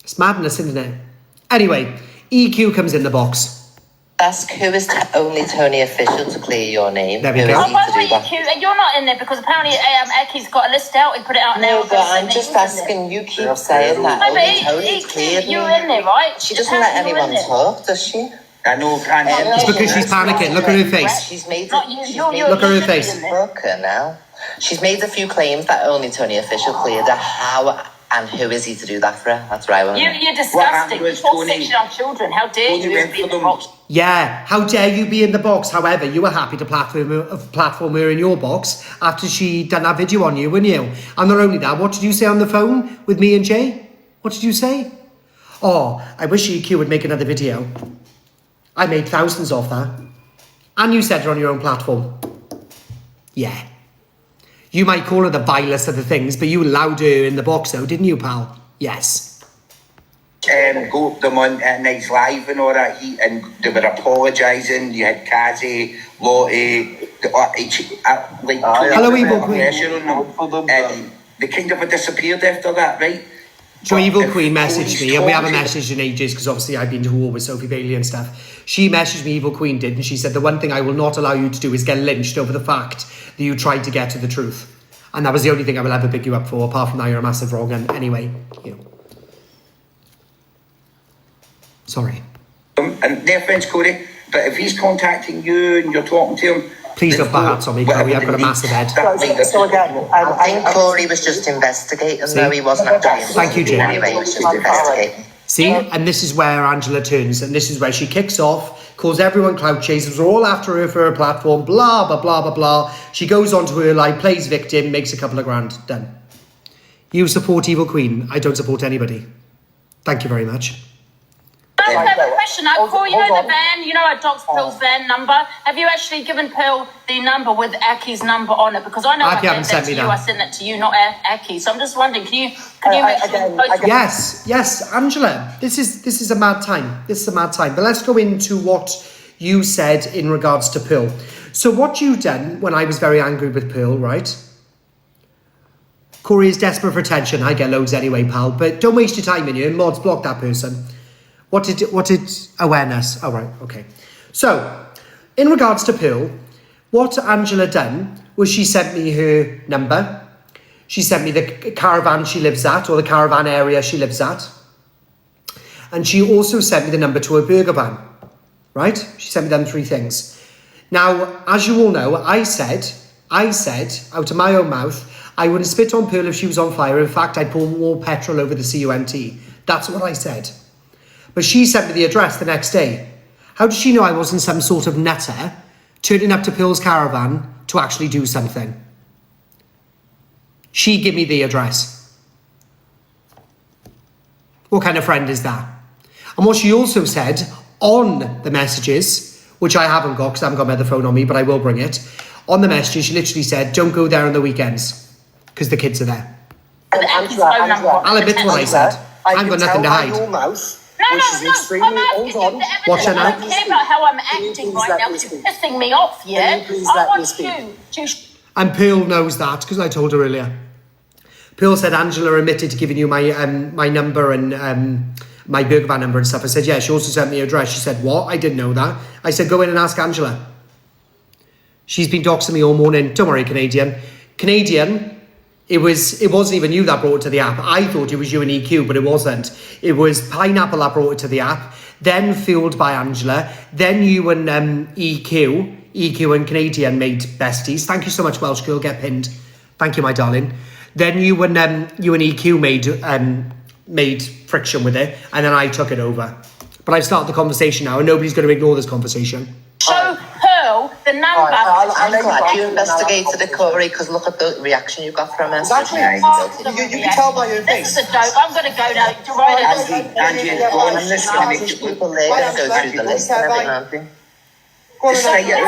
It's madness, isn't it? Anyway, EQ comes in the box. Ask who is the only Tony official to clear your name. There we Who go. is Oh, he by to the way, do that? EQ, you're not in there because apparently Aki's got a list out. He put it out now. No, but I'm just asking. You keep saying that No, only but Tony cleared EQ, you're me. in there, right? She doesn't let Apparently you're anyone in there. talk, does she? I know, and It's because she's panicking. Look at her face. She's made. Not you, you're Look at her you're face. in there. Look at her now. She's made a few claims that only Tony official cleared her. How and who is he to do that for her? That's right. You're What disgusting. happened You was talk Tony- section on children. How dare Tony you went be for in the them. box? Yeah, how dare you be in the box? However, you were happy to platform her in your box after she done that video on you, weren't you? And not only that, what did you say on the phone with me and Jay? What did you say? Oh, I wish EQ would make another video. I made thousands off that. And you said it on your own platform. Yeah. You might call her the vilest of the things, but you allowed her in the box though, didn't you, pal? Yes. go up them on Nights Live and all that, and they were apologising. You had Kazi, Lottie, Hello, Evil Queen. And they kind of disappeared after that, right? So Evil Queen messaged me, and we haven't messaged in ages because obviously I've been to war with Sophie Bailey and stuff. She messaged me, Evil Queen did, and she said the one thing I will not allow you to do is get lynched over the fact that you tried to get to the truth. And that was the only thing I will ever pick you up for. Apart from that, you're a massive wrong. And anyway, you know. Sorry. And no offence, Corie, but if he's contacting you and you're talking to him, please don't bat hats on me, Corie. I've got a massive head. So again, I think Corie was just investigating, though he wasn't actually. Thank you, Jim. Anyway, he was just investigating. See, and this is where Angela turns, and this is where she kicks off, calls everyone clout chasers, we're all after her for her platform, blah, blah, blah, blah, blah. She goes onto her live, plays victim, makes a couple of grand, done. You support Evil Queen. I don't support anybody. Thank you very much. I have a question. I call you know the van, you know our Dog's Pearl's van number. Have you actually given Pearl the number with Aki's number on it? Because I know Aki I haven't sent sent that me to you. that. I sent that to you, not Aki. So I'm just wondering, can you make sure you post Yes, Angela. This is a mad time. This is a mad time. But let's go into what you said in regards to Pearl. So what you done when I was very angry with Pearl, right? Corie is desperate for attention. I get loads anyway, pal. But don't waste your time in here. Mods, block that person. What did awareness? Oh, right, okay. So, in regards to Pearl, what Angela done was she sent me her number. She sent me the caravan she lives at, or the caravan area she lives at. And she also sent me the number to her burger van, right? She sent me them three things. Now, as you all know, I said, out of my own mouth, I wouldn't spit on Pearl if she was on fire. In fact, I'd pour more petrol over the CUNT. That's what I said. But she sent me the address the next day. How did she know I wasn't some sort of nutter turning up to Pearl's caravan to actually do something? She gave me the address. What kind of friend is that? And what she also said on the messages, which I haven't got because I haven't got my other phone on me, but I will bring it. On the messages, she literally said, don't go there on the weekends because the kids are there. Aki's phone number. I'll admit to what I said. I've got nothing to hide. Your mouth. No, which is extremely. Hold on. Watch her I now. don't care about how I'm Can you acting please right let now me because it's speak? pissing me off, yeah? Can you please I let me want speak? you to... And Pearl knows that because I told her earlier. Pearl said Angela admitted to giving you my my number and my burger van number and stuff. I said, yeah, she also sent me her address. She said, what? I didn't know that. I said, go in and ask Angela. She's been doxing me all morning. Don't worry, Canadian. Canadian, it wasn't even you that brought it to the app. I thought it was you and EQ, but it wasn't. It was Pineapple that brought it to the app, then fueled by Angela, then you and EQ and Canadian made besties. Thank you so much, Welsh girl. Get pinned. Thank you, my darling. Then you and EQ made friction with it, and then I took it over. But I've started the conversation now, and nobody's going to ignore this conversation. Show Pearl the number. I'm glad you investigated it, Corie, because look at the reaction you got from it. Exactly. You can tell by your face. This is a joke. I'm going to go now. Angie, go on and listen to me. People there going to go through the list and everything, aren't they? Say it now.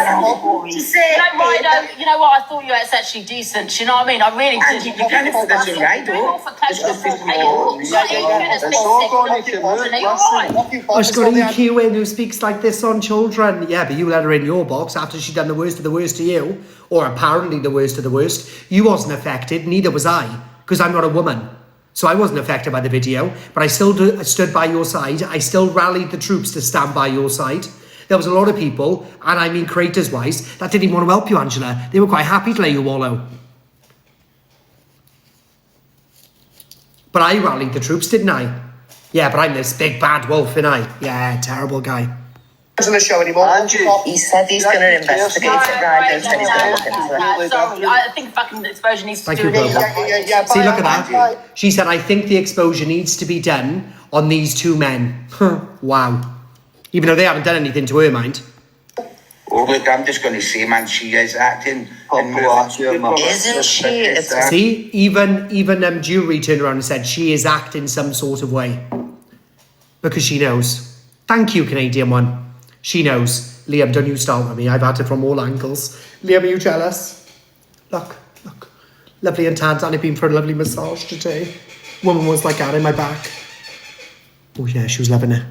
You know what? I thought you was actually decent. You know what I mean? I really did. Angie, you can't have this in right, though. It's just this more. Oh, she's got EQ in who speaks like this on children. Yeah, but you let her in your box after she'd done the worst of the worst to you, or apparently the worst of the worst. You wasn't affected, neither was I, because I'm not a woman. So I wasn't affected by the video, but I still stood by your side. I still rallied the troops to stand by your side. There was a lot of people, and I mean creators-wise, that didn't even want to help you, Angela. They were quite happy to let you wallow. But I rallied the troops, didn't I? Yeah, but I'm this big bad wolf, ain't I? Yeah, terrible guy. On the show anymore. Angie, he said he's going to investigate it, right? He said he's going to look into it. Sorry, I think fucking exposure needs to Thank do you, this. Yeah, See, look at that. She said, I think the exposure needs to be done on these two men. Wow. Even though they haven't done anything to her, mind. Oh, look, I'm just going to say, man, she is acting. Isn't she? See, even Jury turned around and said she is acting some sort of way. Because she knows. Thank you, Canadian one. She knows. Liam, don't you start with me. I've had it from all angles. Liam, are you jealous? Look. Lovely and tanned, and I've been for a lovely massage today. Woman was like that in my back. Oh yeah, she was loving it.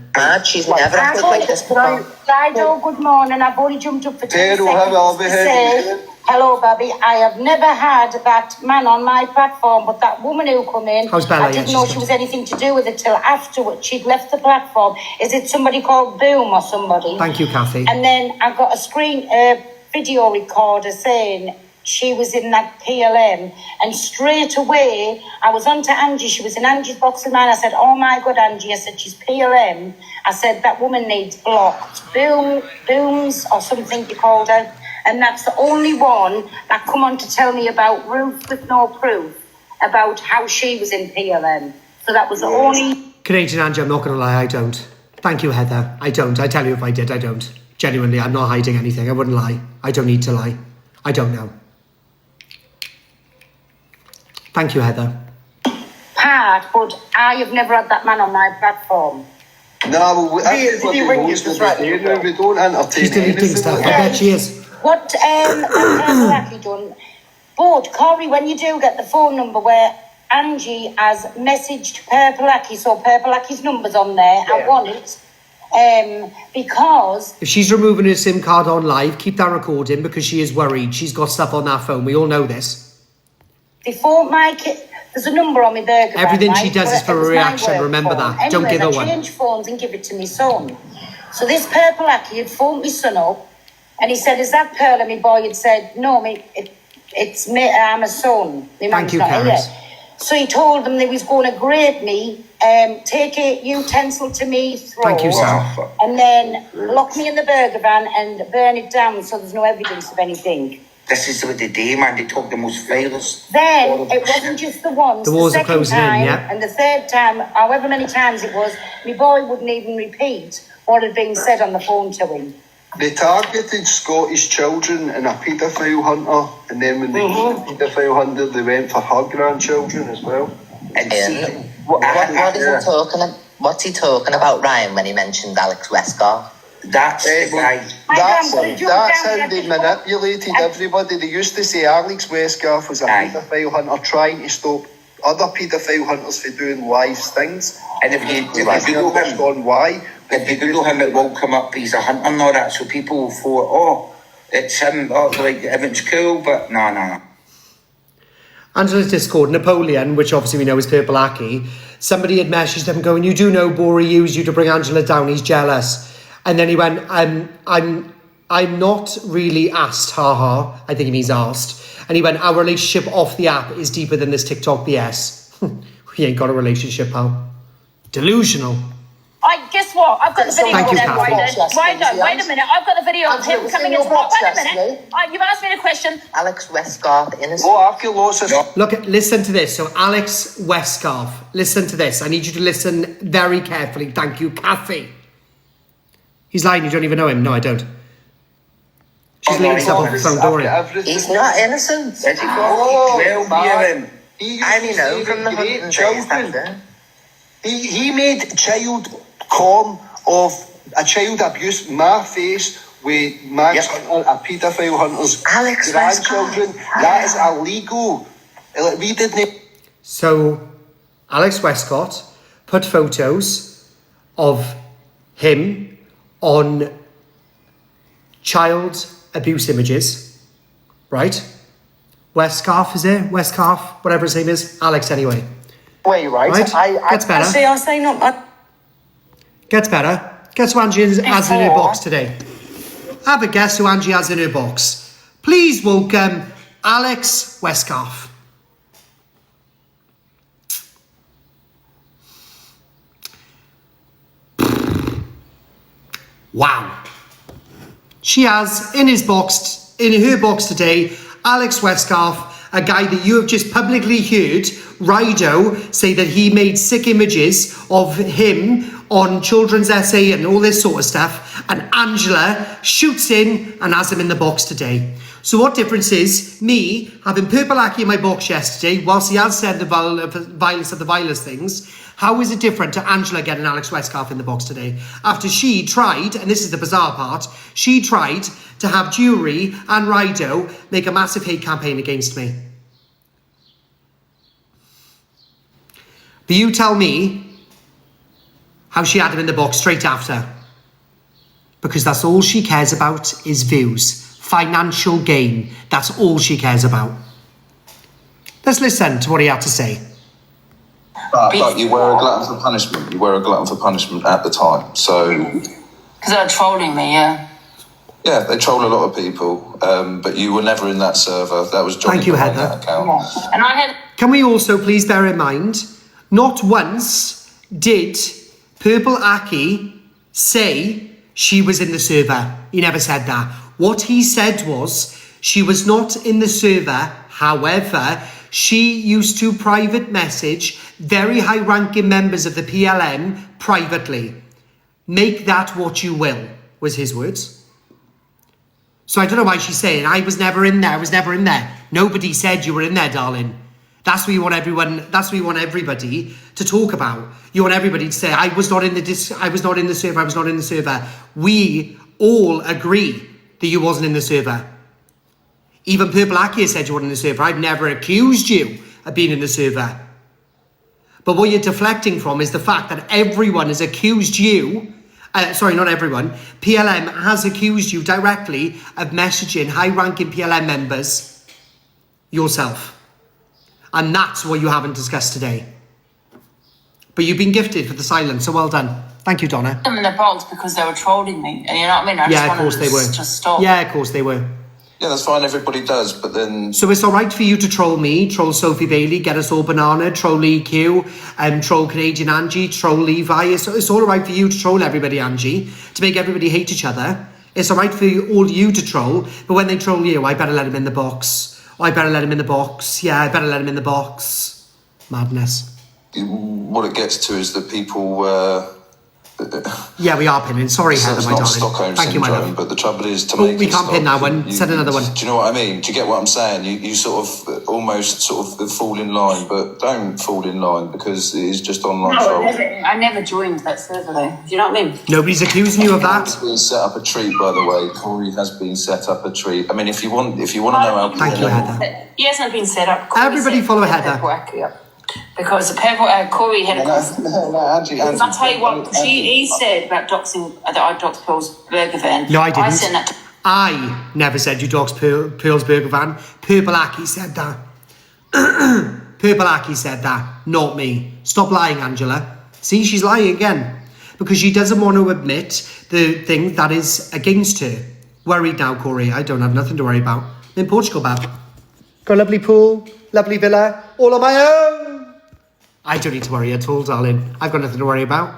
She's never acted like this before. Rido, good morning. I've only jumped up for 2 seconds hello, to say, hello, Bobby. I have never had that man on my platform, but that woman who come in, How's Bella? I didn't know she was anything to do with it till afterwards. She'd left the platform. Is it somebody called Boom or somebody? Thank you, Kathy. And then I got a video recorder saying she was in that PLM, and straight away I was on to Angie. She was in Angie's box of mine. I said, oh my God, Angie. I said, she's PLM. I said, that woman needs blocked. Booms or something you called her. And that's the only one that come on to tell me about Ruth with no proof, about how she was in PLM. So that was the only... Canadian Angie, I'm not going to lie, I don't. Thank you, Heather. I don't. I tell you if I did, I don't. Genuinely, I'm not hiding anything. I wouldn't lie. I don't need to lie. I don't know. Thank you, Heather. But I have never had that man on my platform. No, well, everybody knows what we're doing. We don't entertain She's deleting stuff. I bet she is. What Purple done? But Corie, when you do get the phone number where Angie has messaged Purple, so Purple number's on there, yeah. I want it. Because if she's removing her SIM card on live, keep that recording because she is worried. She's got stuff on that phone. We all know this. Before my kid, there's a number on my burger. Everything she does is for a reaction. Remember that. Anyway, don't give her one. I change phones and give it to my son. So this Purple had phoned my son up, and he said, "Is that Pearl?" And my boy had said, "No, it's me. I'm a son. My Thank you, Karis. So he told them they was going to grade me, take a utensil to me throat, thank you, Sam, and then lock me in the burger van and burn it down so there's no evidence of anything. This is what they do, man. They took the most failures. Then it wasn't just the once, the second time, and the third time, however many times it was, my boy wouldn't even repeat what had been said on the phone to him. They targeted Scottish children in a paedophile hunter, and then when they got the paedophile hunter, they went for her grandchildren as well. And see, what's he talking about, Ryan, when he mentioned Alex Westgard? That's the guy. That's how they manipulated everybody. They used to say Alex Westgarth was a paedophile hunter trying to stop other paedophile hunters for doing live things. And if you Google him, on why. if you Google him, it will come up. He's a hunter and all that. So people thought, oh, it's him. Oh, like everything's cool, but no. Angela's Discord, Napoleon, which obviously we know is Purple Aki, somebody had messaged him going, you do know Bori used you to bring Angela down, he's jealous. And then he went, I'm not really asked, haha, I think he means asked. And he went, our relationship off the app is deeper than this TikTok BS. We ain't got a relationship, pal. Delusional. Guess what? I've got the video Thank of you, them, Catherine. wait a minute. I've got the video of him coming into box. Wait a minute. You've asked me a question. Alex Westgarth, innocent. Oh, I feel lots of... Look, listen to this. So Alex Westgarth, listen to this. I need you to listen very carefully. Thank you, Kathy. He's lying, you don't even know him. No, I don't. She's leaving stuff off the phone, don't worry. He's not innocent. I only know from the hunting days. He made child corn of a child abuse, my face with Max Hunter, a paedophile hunter's Alex grandchildren. That is illegal. We didn't. So Alex Westcott put photos of him on child abuse images, right? Westcarf, is it? Westcarf, whatever his name is. Alex, anyway. Wait, right? Gets better. See, I say not much. Gets better. Guess who Angie has in her box today? Have a guess who Angie has in her box. Please welcome Alex Westcarf. Wow. She has in her box today, Alex Westcarf, a guy that you have just publicly heard Rido say that he made sick images of him on children's essay and all this sort of stuff, and Angela shoots in and has him in the box today. So what difference is me having Purple Aki in my box yesterday, whilst he has said the violence of the vilest things, how is it different to Angela getting Alex Westcarf in the box today? After she tried, and this is the bizarre part, she tried to have Jury and Rido make a massive hate campaign against me. But you tell me how she had him in the box straight after. Because that's all she cares about is views. Financial gain. That's all she cares about. Let's listen to what he had to say. But you were a glutton for punishment. You were a glutton for punishment at the time. So... Because they were trolling me, yeah. Yeah, they troll a lot of people. But you were never in that server. That was Johnny. Thank you, Heather. That account. Yeah. And I had... Can we also please bear in mind, not once did Purple Aki say she was in the server. He never said that. What he said was she was not in the server. However, she used to private message very high-ranking members of the PLM privately. Make that what you will, was his words. So I don't know why she's saying, I was never in there, I was never in there. Nobody said you were in there, darling. That's what you want everybody to talk about. You want everybody to say, I was not in the server, I was not in the server. We all agree that you wasn't in the server. Even Purple Aki has said you weren't in the server. I've never accused you of being in the server. But what you're deflecting from is the fact that everyone has accused you, sorry, not everyone, PLM has accused you directly of messaging high-ranking PLM members yourself. And that's what you haven't discussed today. But you've been gifted for the silence, so well done. Thank you, Donna. them in the box because they were trolling me. And you know what I mean? I Yeah, of course they were. to stop. Yeah, of course they were. Yeah, that's fine. Everybody does. But then... So it's all right for you to troll me, troll Sophie Bailey, get us all banana, troll EQ, troll Canadian Angie, troll Levi. It's all right for you to troll everybody, Angie, to make everybody hate each other. It's all right for all you to troll, but when they troll you, I better let him in the box. I better let him in the box. Yeah, I better let him in the box. Madness. What it gets to is that people... Yeah, we are pinning. Sorry, Heather, my darling. Stockholm Thank you, my syndrome, love. but the trouble is to make we it can't stop, pin that one. Send another one. Do you know what I mean? Do you get what I'm saying? You sort of almost sort of fall in line, but don't fall in line because it is just online troll. I never joined that server though. Do you know what I mean? Nobody's accusing you of that. It's been set up a treat, by the way. Corie has been set up a treat. I mean, if you want to know how... Thank you, Heather. He hasn't been set up. Everybody follow Heather. Because the people, Corie had a Angie, I'll tell you what, he said about doxing, that I doxed Pearl's burger van. No, I didn't. I sent that to I never said you doxed Pearl's burger van. Purple Aki said that. Purple Aki said that, not me. Stop lying, Angela. See, she's lying again. Because she doesn't want to admit the thing that is against her. Worried now, Corie. I don't have nothing to worry about. I'm in Portugal, Bab. Got a lovely pool, lovely villa, all on my own. I don't need to worry at all, darling. I've got nothing to worry about.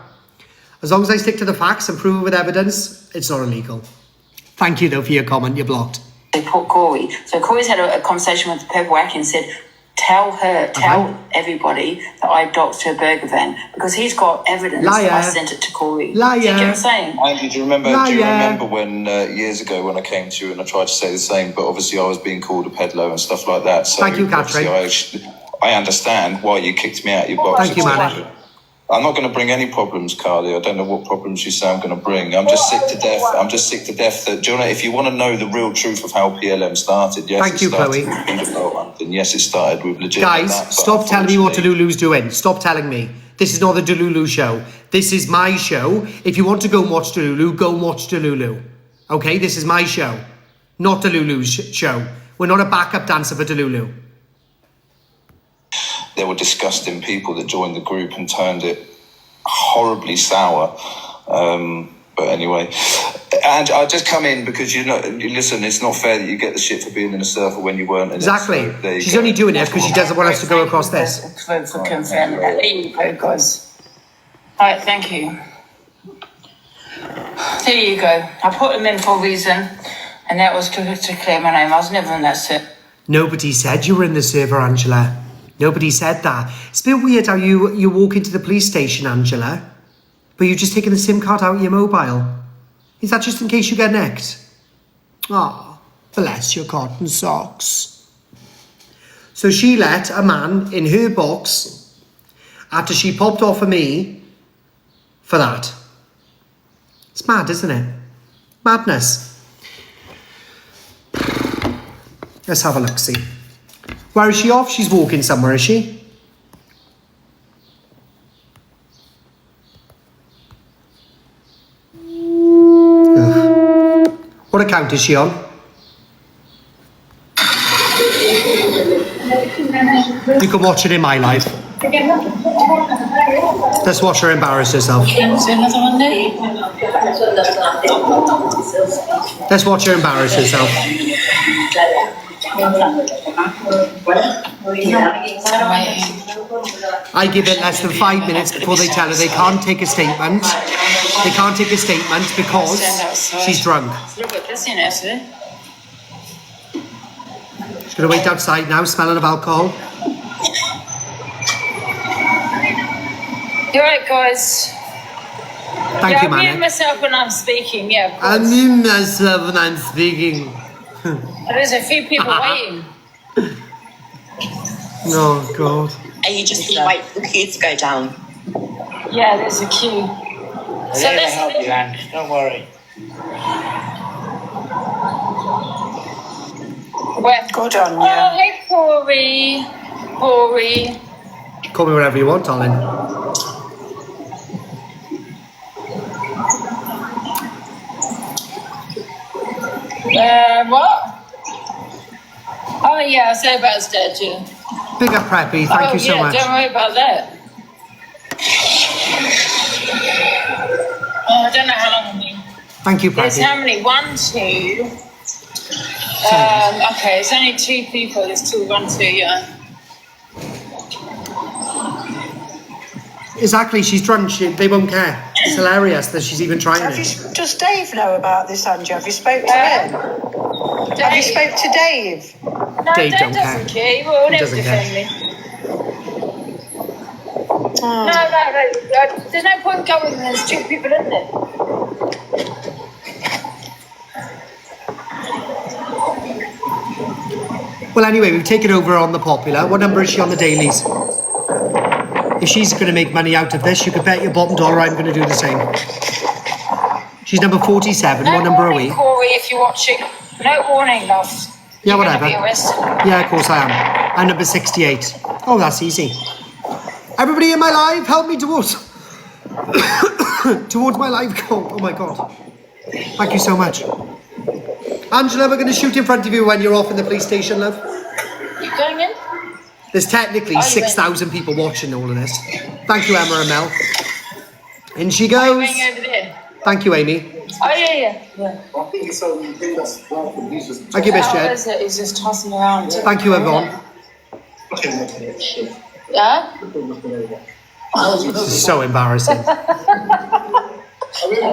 As long as I stick to the facts and prove it with evidence, it's not illegal. Thank you, though, for your comment. You're blocked. Corie. So Corie's had a conversation with Purple Wacky and said, tell everybody that I doxed her burger van, because he's got evidence that I sent it to Corie. Liar. Do you get what I'm saying? Angie, do you remember when years ago when I came to you and I tried to say the same, but obviously I was being called a peddler and stuff like that. So thank you, Catherine. I understand why you kicked me out your box. Thank you, man. I'm not going to bring any problems, Carly. I don't know what problems you say I'm going to bring. I'm just sick to death. I'm just sick to death that, do you know, if you want to know the real truth of how PLM started, yes, thank you, Chloe. And yes, it started with legit. Guys, stop telling me what Delulu's doing. Stop telling me. This is not the Delulu show. This is my show. If you want to go and watch Delulu, go and watch Delulu. Okay, this is my show, not Delulu's show. We're not a backup dancer for Delulu. There were disgusting people that joined the group and turned it horribly sour. But anyway, and I just come in because listen, it's not fair that you get the shit for being in a circle when you weren't in exactly. it. So she's only doing it because she doesn't want us to go across this. For confirming that. There you go, guys. All right, thank you. There you go. I put them in for a reason, and that was to clear my name. I was never in that server. Nobody said you were in the server, Angela. Nobody said that. It's a bit weird how you walk into the police station, Angela, but you've just taken the SIM card out of your mobile. Is that just in case you get nicked? Ah, bless your cotton socks. So she let a man in her box after she popped off of me for that. It's mad, isn't it? Madness. Let's have a look-see. Where is she off? She's walking somewhere, is she? Ugh. What account is she on? You can watch it in my life. Let's watch her embarrass herself. Let's watch her embarrass herself. I give it less than 5 minutes before they tell her they can't take a statement. They can't take a statement because she's drunk. She's going to wait outside now, smelling of alcohol. You're right, guys. Thank you, man. I mute myself when I'm speaking, yeah. I mute myself when I'm speaking. There's a few people waiting. Oh, God. And you just wait for the queue to go down. Yeah, there's a queue. So let's help you, Anne. Don't worry. Where? Good on you. Oh, hey, Corie. Corie. Call me whatever you want, darling. What? Oh, yeah, I said about his dad, too. Big up, Preppy. Thank you so much. Don't worry about that. Oh, I don't know how long I've been. Thank you, There's Preppy. how many? 1, 2. Okay, it's only 2 people. There's 2, 1, 2, yeah. Exactly, she's drunk. They won't care. It's hilarious that she's even trying it. Does Dave know about this, Angie? Have you spoke to him? Have you spoke to Dave? No, Dave don't doesn't care. care. He will He never doesn't defend care. me. No, there's no point going when there's 2 people in there. Well, anyway, we've taken over on the Popular. What number is she on the dailies? If she's going to make money out of this, you could bet your bottom dollar I'm going to do the same. She's number 47. What number are we? Corie, if you're watching, no warning, love. Yeah, You're whatever. Be arrested. Yeah, of course I am. I'm number 68. Oh, that's easy. Everybody in my live, help me towards towards my live goal. Oh my God. Thank you so much. Angela, we're going to shoot in front of you when you're off in the police station, love. You going in? There's technically 6,000 people watching all of this. Thank you, Emma and Mel. In she goes. Are you going over there? Thank you, Amy. Oh, yeah. Thank you, Miss Jed. He's just tossing around. Thank you, Yvonne. Yeah? This is so embarrassing.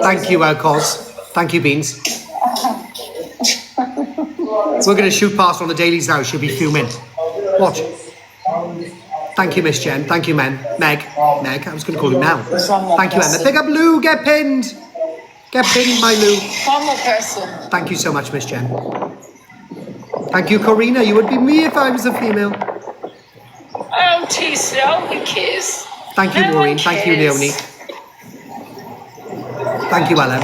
Thank you, Cos. Thank you, Beans. We're going to shoot past on the dailies now. She'll be fuming. Watch. Thank you, Miss Jen. Thank you, Meg. I was going to call you Mel. Thank you, Emma. Pick up Lou. Get pinned. Get pinned, my Lou. One more person. Thank you so much, Miss Jen. Thank you, Corina. You would be me if I was a female. Oh, T-Cell. Who cares? Thank you, Maureen. Thank you, Leonie. Thank you, Ellen.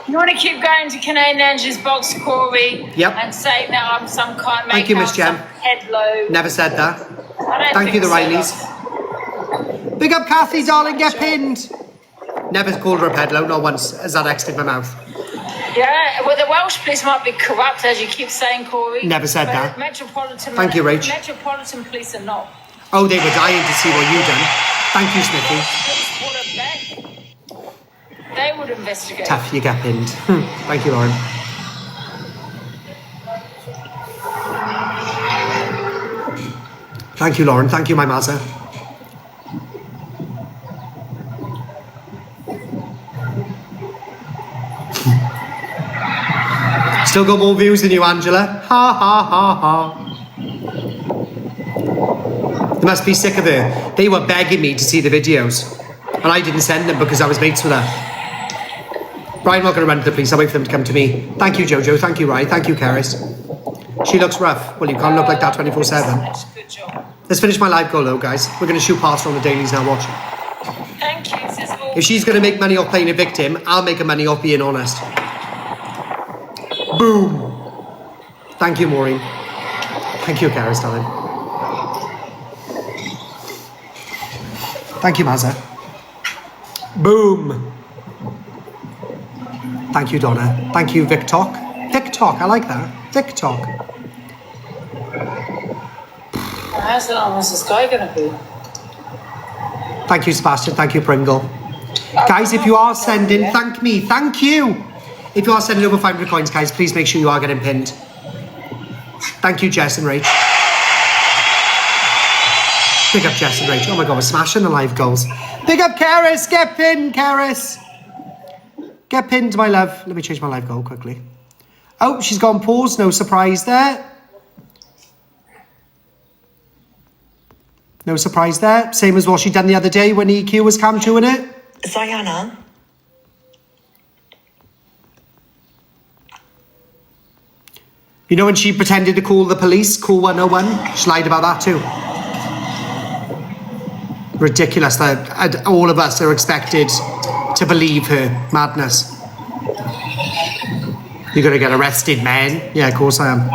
You want to keep going to Canadian Angie's box, Corie? Yep. And say that I'm some kind of Thank you, Miss Jen. head load. Never said that. I don't Thank you, the so, Rileys. Big up, Kathy, darling. Get pinned. Never called her a pedalo, not once has that exited my mouth. Yeah, well, the Welsh police might be corrupt, as you keep saying, Corie. Never said but that. Thank you, Rach. Metropolitan police are not. Oh, they were dying to see what you've done. Thank you, Smithy. They would investigate. Tough, you get pinned. Thank you, Lauren. Thank you, Lauren. Thank you, my Mazza. Still got more views than you, Angela. Ha, ha, ha, ha. They must be sick of her. They were begging me to see the videos. And I didn't send them because I was mates with her. Right, I'm not going to run to the police. I'll wait for them to come to me. Thank you, Jojo. Thank you, Ryan. Thank you, Karis. She looks rough. Well, you can't look like that 24/7. Let's finish my live goal, though, guys. We're going to shoot past her on the dailies now. Watch. Thank you, sis. If she's going to make money off playing a victim, I'll make her money off being honest. Boom. Thank you, Maureen. Thank you, Karis, darling. Thank you, Mazza. Boom. Thank you, Donna. Thank you, VicTalk. VicTalk, I like that. VicTalk. How's long is this guy going to be? Thank you, Sebastian. Thank you, Pringle. Guys, if you are sending, thank me. Thank you. If you are sending over 500 coins, guys, please make sure you are getting pinned. Thank you, Jess and Rach. Big up Jess and Rach. Oh my God, we're smashing the live goals. Big up Karis. Get pinned, Karis. Get pinned, my love. Let me change my live goal quickly. Oh, she's gone pause. No surprise there. No surprise there. Same as what she done the other day when EQ was cam chewing it. Ziana. You know when she pretended to call the police, call 101? She lied about that too. Ridiculous that all of us are expected to believe her madness. You're going to get arrested, man. Yeah, of course I am.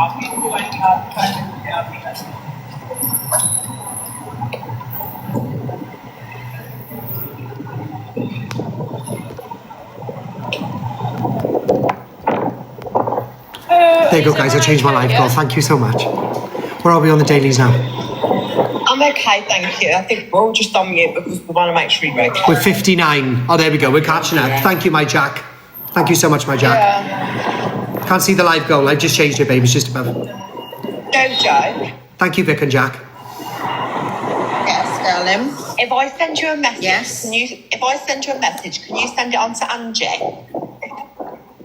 There you go, guys. I changed my live goal. Thank you so much. Where are we on the dailies now? I'm okay, thank you. I think we're all just on mute because we want to make sure you're okay. We're 59. Oh, there we go. We're catching up. Thank you, my Jack. Thank you so much, my Jack. Yeah. Can't see the live goal. I've just changed it, babe. It's just above. Jojo. Thank you, Vic and Jack. Yes, darling. If I send you a message, Yes. can you send it on to Angie?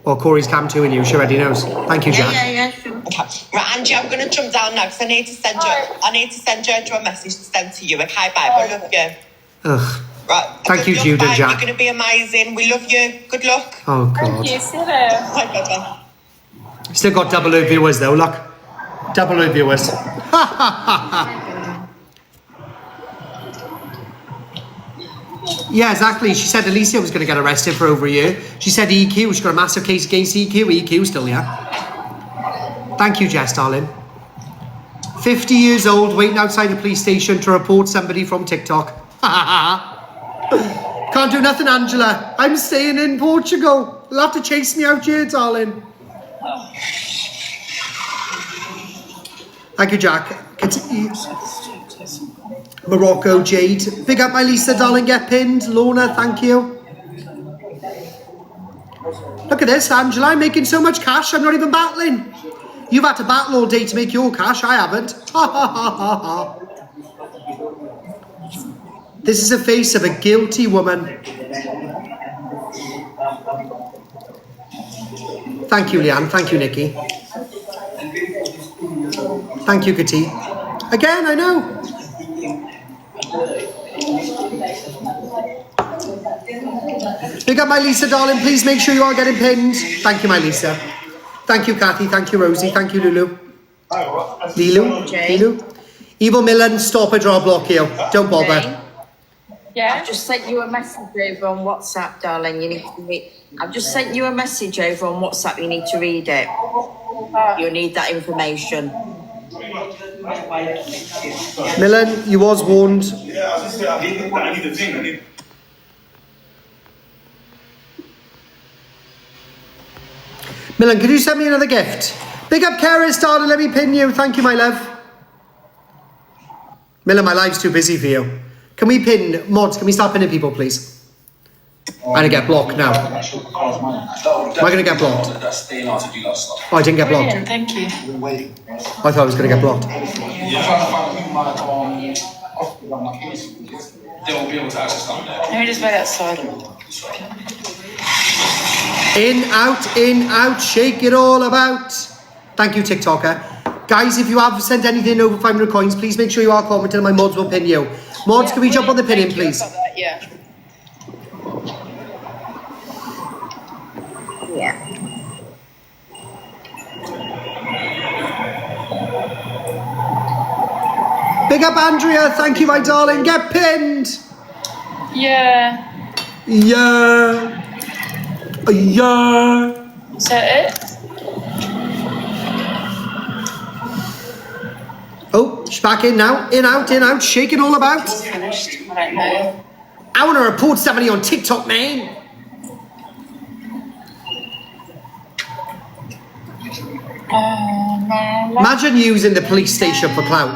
Well, Corey's cam to and you. She already knows. Thank you, Jack. Yeah, sure. Okay. Right, Angie, I'm going to jump down now because I need to send Jojo a message to send to you. Okay, babe? I love you. Ugh. Right. Thank you, luck, Jude and babe. Jack. You're going to be amazing. We love you. Good luck. Oh, God. Thank you, see you there. Bye, bye. Still got double O viewers, though. Look. Double O viewers. Yeah, exactly. She said Alicia was going to get arrested for over a year. She said EQ. She got a massive case against EQ. EQ still, yeah. Thank you, Jess, darling. 50 years old, waiting outside the police station to report somebody from TikTok. Can't do nothing, Angela. I'm staying in Portugal. You'll have to chase me out here, darling. Thank you, Jack. Morocco, Jade. Big up my Lisa, darling. Get pinned. Lorna, thank you. Look at this, Angela. I'm making so much cash. I'm not even battling. You've had to battle all day to make your cash. I haven't. This is the face of a guilty woman. Thank you, Leanne. Thank you, Nikki. Thank you, Katie. Again, I know. Big up my Lisa, darling. Please make sure you are getting pinned. Thank you, my Lisa. Thank you, Kathy. Thank you, Rosie. Thank you, Lulu. Lulu. Evil Millen, stop a draw block you. Don't bother. Yeah. I've just sent you a message over on WhatsApp, darling. You need to read. I've just sent you a message over on WhatsApp. You need to read it. You need that information. Millen, you was warned. Millen, could you send me another gift? Big up Karis, darling. Let me pin you. Thank you, my love. Millen, my life's too busy for you. Can we pin mods? Can we start pinning people, please? I'm gonna get blocked now. Am I gonna get blocked? Oh, I didn't get blocked. Brilliant, thank you. I thought I was gonna get blocked. Let me just make that silent. In, out, shake it all about. Thank you, TikToker. Guys, if you have sent anything over 500 coins, please make sure you are commenting and my mods will pin you. Mods, can we jump on the pinning, please? Yeah. Yeah. Big up Andrea, thank you, my darling. Get pinned. Yeah. Yeah. Yeah. Is that it? Oh, she's back in now. In, out, shaking all about. Finished. I don't know. I want to report somebody on TikTok, man. Imagine using the police station for clout.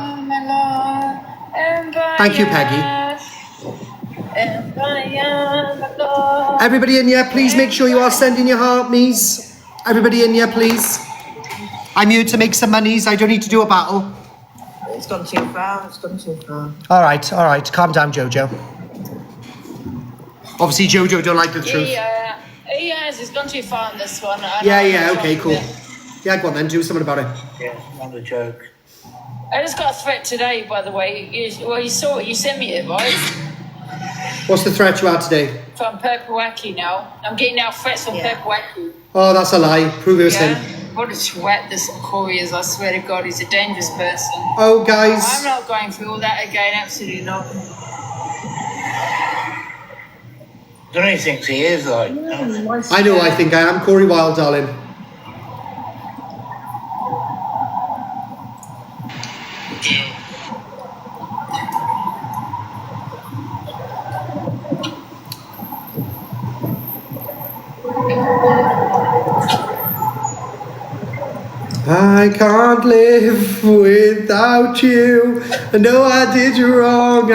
Thank you, Peggy. Everybody in here, please make sure you are sending your heart me's. Everybody in here, please. I'm here to make some monies. I don't need to do a battle. It's gone too far. It's gone too far. All right. Calm down, Jojo. Obviously, Jojo don't like the truth. He has. It's gone too far on this one. Yeah. Okay, cool. Yeah, go on then. Do something about it. Yeah, not a joke. I just got a threat today, by the way. You saw it. You sent me it, right? What's the threat you had today? From Purple Wacky now. I'm getting now threats from Purple Wacky. Oh, that's a lie. Prove it was him. What a twat this Corie is. I swear to God, he's a dangerous person. Oh, guys. I'm not going through all that again. Absolutely not. I don't know who he thinks he is, like. I know I think I am. Corie Wild, darling. I can't live without you. I know I did you wrong.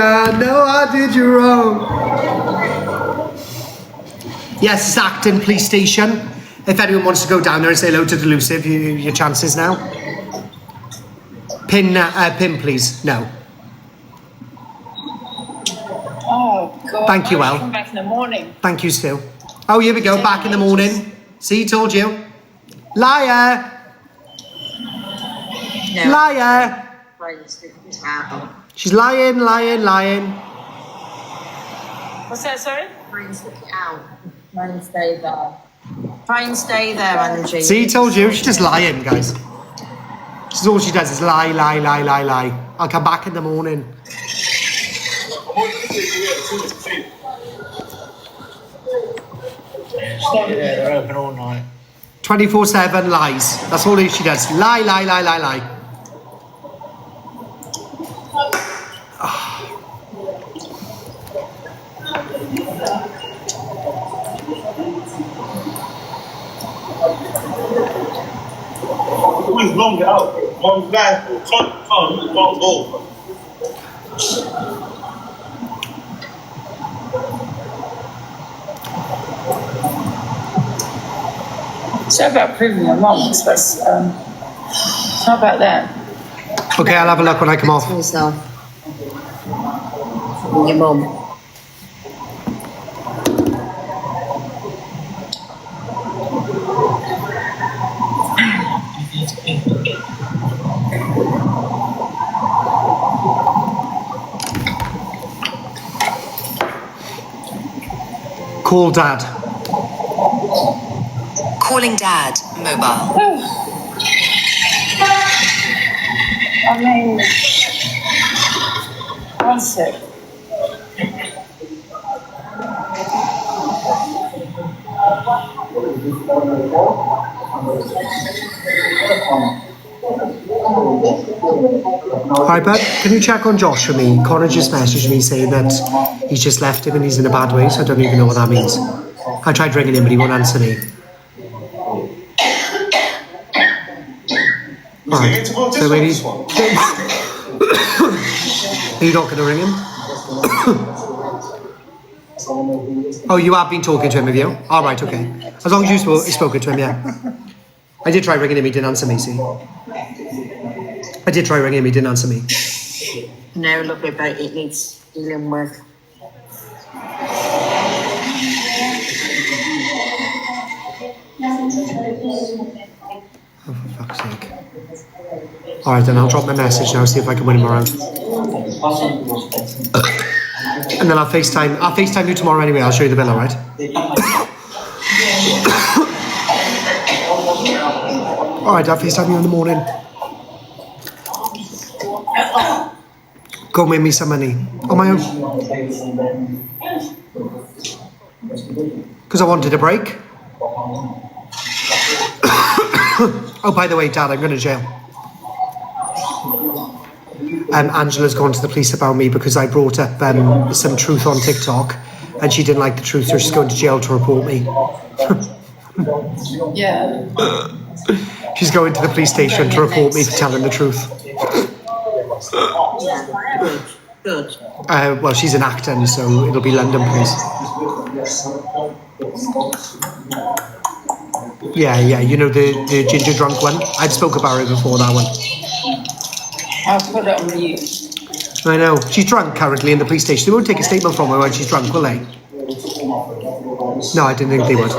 Yes, it's Acton Police Station. If anyone wants to go down there and say hello to Delusive, your chances now. Pin, please. No. Oh, God. Thank you, El. Come back in the morning. Thank you, Stu. Oh, here we go. Back in the morning. See, told you. Liar. No. Liar. She's lying. What's that, sorry? Try and stick it out. Try and stay there, Angie. See, told you. She's just lying, guys. She's all she does is lie. I'll come back in the morning. Yeah, they're open all night. 24/7 lies. That's all she does. Lie. always long it out. One guy can't go. It's not about proving your mum, it's not about that. Okay, I'll have a look when I come off. Yourself. Your mum. Call Dad. Calling Dad, mobile. I mean, one sec. Hi, bud. Can you check on Josh for me? Connor just messaged me saying that he's just left him and he's in a bad way, so I don't even know what that means. I tried ringing him, but he won't answer me. Right. So maybe... Are you not going to ring him? Oh, you have been talking to him, have you? All right, okay. As long as you've spoken to him, yeah. I did try ringing him, he didn't answer me, see? I did try ringing him, he didn't answer me. No, lovely, but it needs dealing with. Oh, for fuck's sake. Alright, then I'll drop my message now, see if I can win him around. And then I'll FaceTime you tomorrow anyway, I'll show you the bill, alright? Alright, I'll FaceTime you in the morning. Go and win me some money. On my own. Because I wanted a break. Oh, by the way, Dad, I'm going to jail. Angela's gone to the police about me because I brought up some truth on TikTok and she didn't like the truth, so she's going to jail to report me. Yeah. She's going to the police station to report me for telling the truth. Good. Well, she's in Acton, so it'll be London police. Yeah, you know the ginger drunk one? I'd spoke about it before, that one. I'll put it on mute. I know. She's drunk currently in the police station. They won't take a statement from her when she's drunk, will they? No, I didn't think they would.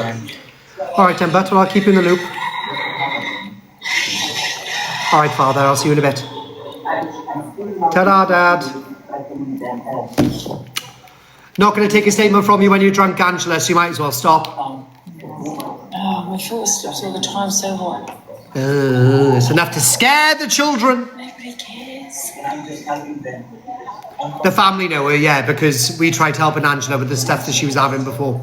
Alright then, but I'll keep you in the loop. Alright, Father, I'll see you in a bit. Ta-da, Dad. Not going to take a statement from you when you're drunk, Angela, so you might as well stop. Oh, my foot slips all the time, so what? It's enough to scare the children. Nobody cares. The family know her, yeah, because we tried helping Angela with the stuff that she was having before.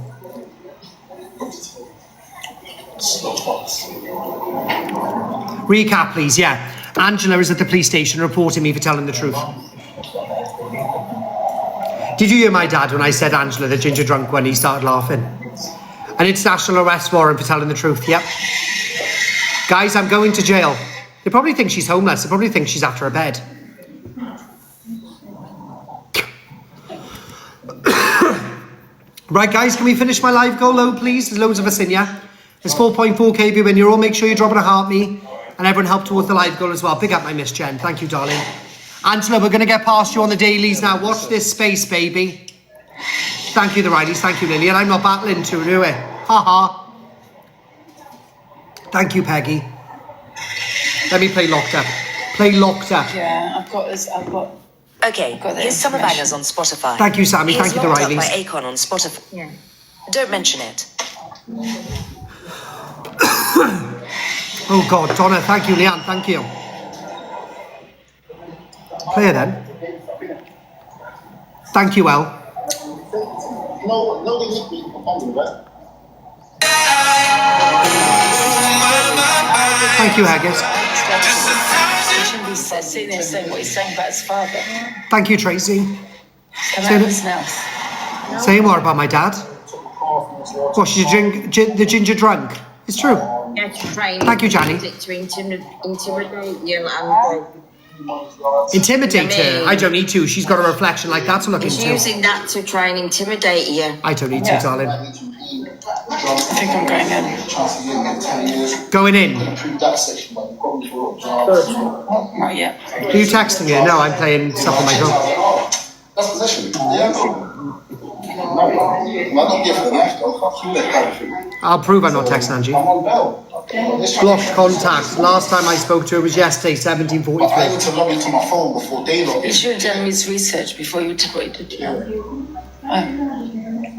Recap, please, yeah. Angela is at the police station reporting me for telling the truth. Did you hear my dad when I said Angela, the ginger drunk one? He started laughing. An international arrest warrant for telling the truth, yep. Guys, I'm going to jail. They probably think she's homeless. They probably think she's after a bed. Right, guys, can we finish my live goal load, please? There's loads of us in, yeah? There's 4.4k view in. You're all make sure you're dropping a heart me. And everyone help towards the live goal as well. Big up my Miss Jen. Thank you, darling. Angela, we're going to get past you on the dailies now. Watch this space, baby. Thank you, the righties. Thank you, Lily. And I'm not battling to do it. Ha ha. Thank you, Peggy. Let me play Locked Up. Play Locked Up. Yeah, I've got this. Okay, here's Summer Bangers on Spotify. Thank you, Sammy. Thank you, the Locked Up righties. by Akon on Spotify. Yeah. Don't mention it. Oh, God. Donna, thank you. Leanne, thank you. Play it then. Thank you, El. Thank you, Haggis. He shouldn't be sitting there saying what he's saying about his father. Thank you, Tracy. Saying what about my dad? What, she's the ginger drunk? It's true. Yeah, to train. Thank you, Johnny. To intimidate you and Intimidate her? I don't need to. She's got a reflection like that to look he's into. using that to try and intimidate you. I don't need to, darling. I think I'm going in. Going in? Not yet. Are you texting her? No, I'm playing stuff on my phone. That's possession. Yeah. I'll prove I'm not texting Angie. Blocked contact. Last time I spoke to her was yesterday, 17:43. I need to log into my phone before they log in. You should have done his research before you took what you did.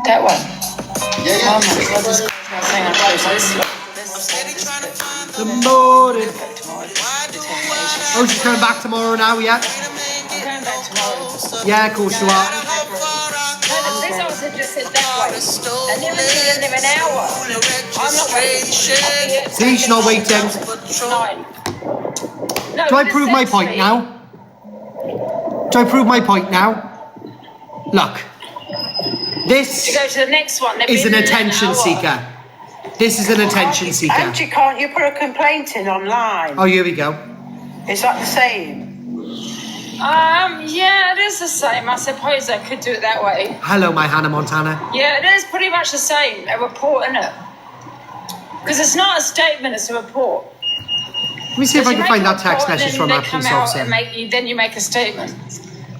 That one. Yeah. Oh my God, this guy's not saying I'm close. The motive. Oh, she's coming back tomorrow now, yeah? I'm going back tomorrow. Yeah, of course you are. This officer just said that way. And then we're in there an hour. I'm not waiting. See, she's not waiting. No, Do I prove my point now? Do I prove my point now? Look. This To go to the next one. is an attention seeker. This is an attention seeker. Angie, can't you put a complaint in online? Oh, here we go. Is that the same? Yeah, it is the same. I suppose I could do it that way. Hello, my Hannah Montana. Yeah, it is pretty much the same. A report, isn't it? Because it's not a statement, it's a report. Let me see if I can find that text message from that police officer. Then you make a statement.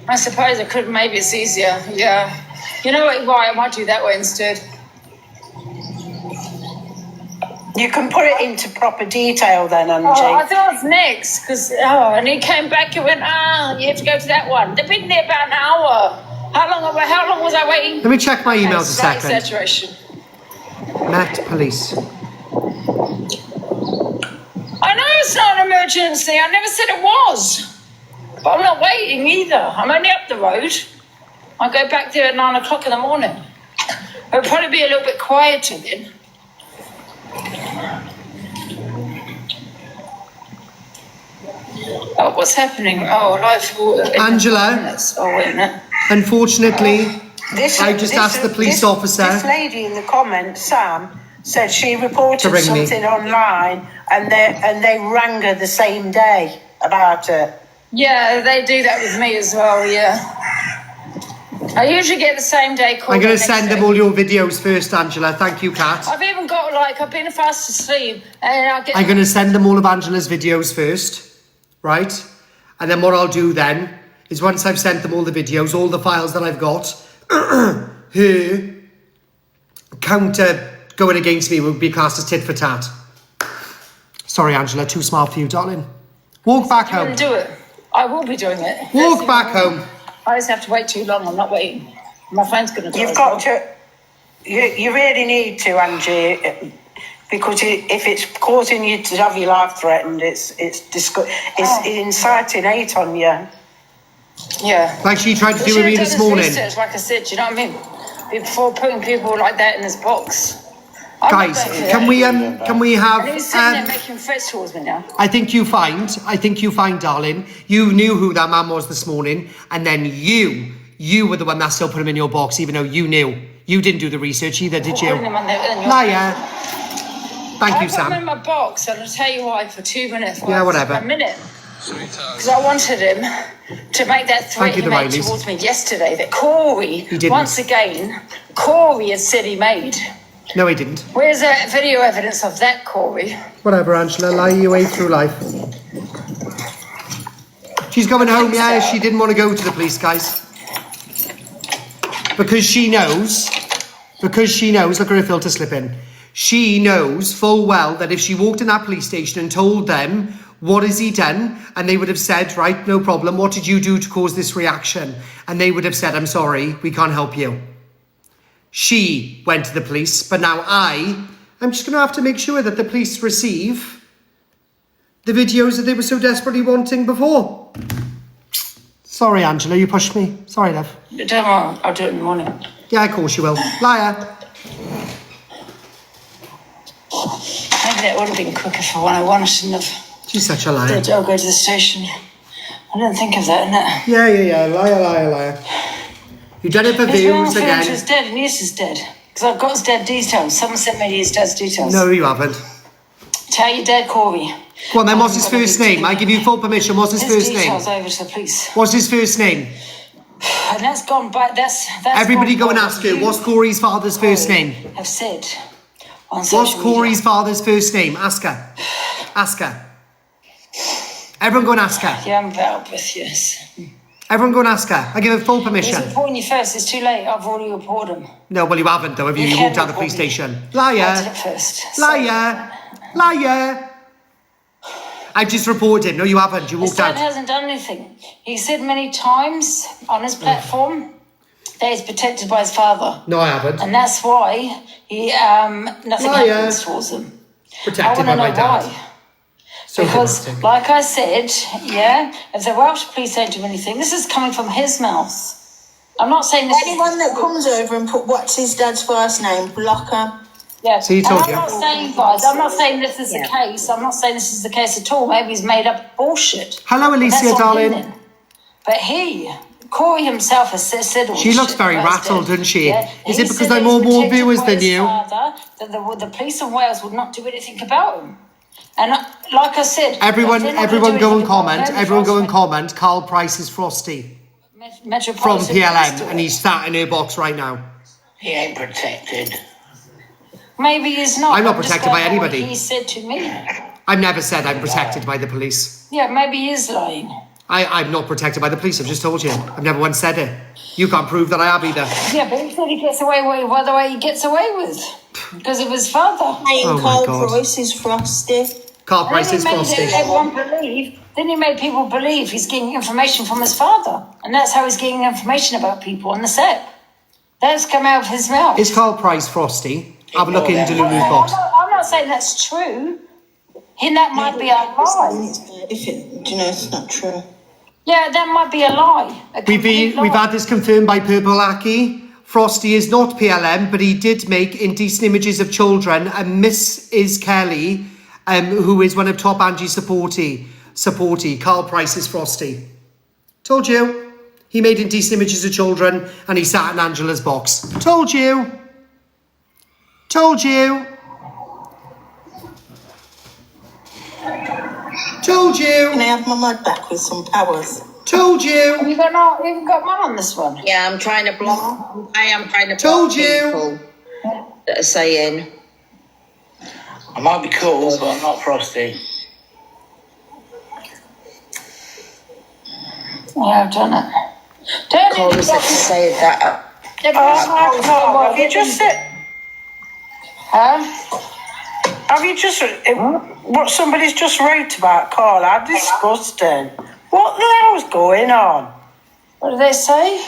I suppose I could. Maybe it's easier. Yeah. You know what? Why I might do that way instead. You can put it into proper detail then, Angie. Oh, I thought it was next because and he came back and went, you have to go to that one. They've been there about an hour. How long was I waiting? Let me check my emails a Slight second. Exaggeration. Met police. I know it's not an emergency. I never said it was. But I'm not waiting either. I'm only up the road. I go back there at 9 o'clock in the morning. It'll probably be a little bit quieter then. Oh, what's happening? Oh, life. Angela. Oh, wait a minute. Unfortunately, I just asked the police officer. This lady in the comments, Sam, said she reported To ring me. something online and they rang her the same day about it. Yeah, they do that with me as well, yeah. I usually get the same day call. I'm going to send them all your videos first, Angela. Thank you, Kat. I've even got, I've been fast asleep and I'll get... I'm going to send them all of Angela's videos first, right? And then what I'll do then is once I've sent them all the videos, all the files that I've got, her counter going against me would be classed as tit for tat. Sorry, Angela, too smart for you, darling. Walk back home. Do it. I will be doing it. Walk back home. I just have to wait too long. I'm not waiting. My phone's going to die. You've got to... You really need to, Angie, because if it's causing you to have your life threatened, it's inciting hate on you. Yeah. Like she tried to do with me this morning. Research, like I said, do you know what I mean? Before putting people like that in this box. Guys, can we have? And he's sitting there making threats towards me now. I think you find, darling. You knew who that man was this morning, and then you were the one that still put him in your box, even though you knew. You didn't do the research either, did you? Liar. Thank you, Sam. I put him in my box, and I'll tell you why, for 2 minutes. Yeah, whatever. A minute. Because I wanted him to make that threat he made towards me yesterday, that Corie, once again, Corie had said he made. No, he didn't. Where's the video evidence of that, Corie? Whatever, Angela, lie your way through life. She's coming home, yeah, she didn't want to go to the police, guys. Because she knows, look at her filter slip in. She knows full well that if she walked in that police station and told them, what has he done? And they would have said, right, no problem, what did you do to cause this reaction? And they would have said, I'm sorry, we can't help you. She went to the police, but now I'm just going to have to make sure that the police receive the videos that they were so desperately wanting before. Sorry, Angela, you pushed me. Sorry, love. Don't worry, I'll do it in the morning. Yeah, of course you will. Liar. Maybe that would have been quicker for 101. I shouldn't have. She's such a liar. I'll go to the station. I didn't think of that, innit? Yeah. Liar. You've done it for views again. His dead and yes, he's dead. Because I've got his dead details. Someone sent me his dad's details. No, you haven't. Tell your dad, Corie. Go on then, what's his first name? I give you full permission. What's his first name? Details over to the police. What's his first name? And that's gone by. That's everybody gone go and ask her. What's Corey's father's first name? Have said. What's Corey's father's first name? Ask her. Ask her. Everyone go and ask her. Yeah, I'm about with yes. Everyone go and ask her. I give her full permission. He's reporting you first. It's too late. I've already reported him. No, well, you haven't, though, have you? You walked out the police station. Liar. I did it first. Liar. Liar. I've just reported him. No, you haven't. You walked His dad out. hasn't done anything. He said many times on his platform that he's protected by his father. No, I haven't. And that's why he nothing happens towards him. Protected by my dad. Why. So because, dramatic. like I said, yeah, if the Welsh police don't do anything, this is coming from his mouth. I'm not saying this. Anyone that comes over and what's his dad's first name, block her. Yeah. So you told I'm not saying, guys, I'm not saying this is the case. I'm not saying this is the case at all. Maybe he's made up bullshit. Hello, Alicia, darling. But Corie himself has said all She looks very rattled, doesn't she? Is it because I'm more viewers than you? That the police in Wales would not do anything about him. And like I said, Everyone go and comment. Everyone go and comment. Carl Price is Frosty from PLM, and he's sat in her box right now. He ain't protected. Maybe he's not. I'm not protected by anybody. He said to me. I've never said I'm protected by the police. Yeah, maybe he is lying. I'm not protected by the police. I've just told you. I've never once said it. You can't prove that I have either. Yeah, but he said he gets away with the way he gets away with because of his father. Oh Carl Price is Frosty. Carl Price is Frosty. Then he made people believe he's getting information from his father, and that's how he's getting information about people on the set. That's come out of his mouth. Is Carl Price Frosty? Have a look into Lulu's box. I'm not saying that's true. That might be a lie. Do you know it's not true? Yeah, that might be a lie. We've had this confirmed by Purple Aki. Frosty is not PLM, but he did make indecent images of children, and Miss is Kelly, who is one of top Angie's supportee. Carl Price is Frosty. Told you. He made indecent images of children, and he sat in Angela's box. Told you. Told you. Told you. Can I have my mud back with some powers? Told you. Have you got mum on this one? Yeah, I'm trying to block. I am trying to block Told you. people that are saying. I might be cool, but I'm not Frosty. Yeah, I've done it. Don't Corie said to say that. Have you just said? Have you just what somebody's just wrote about Carl? How disgusting! What the hell's going on? What do they say?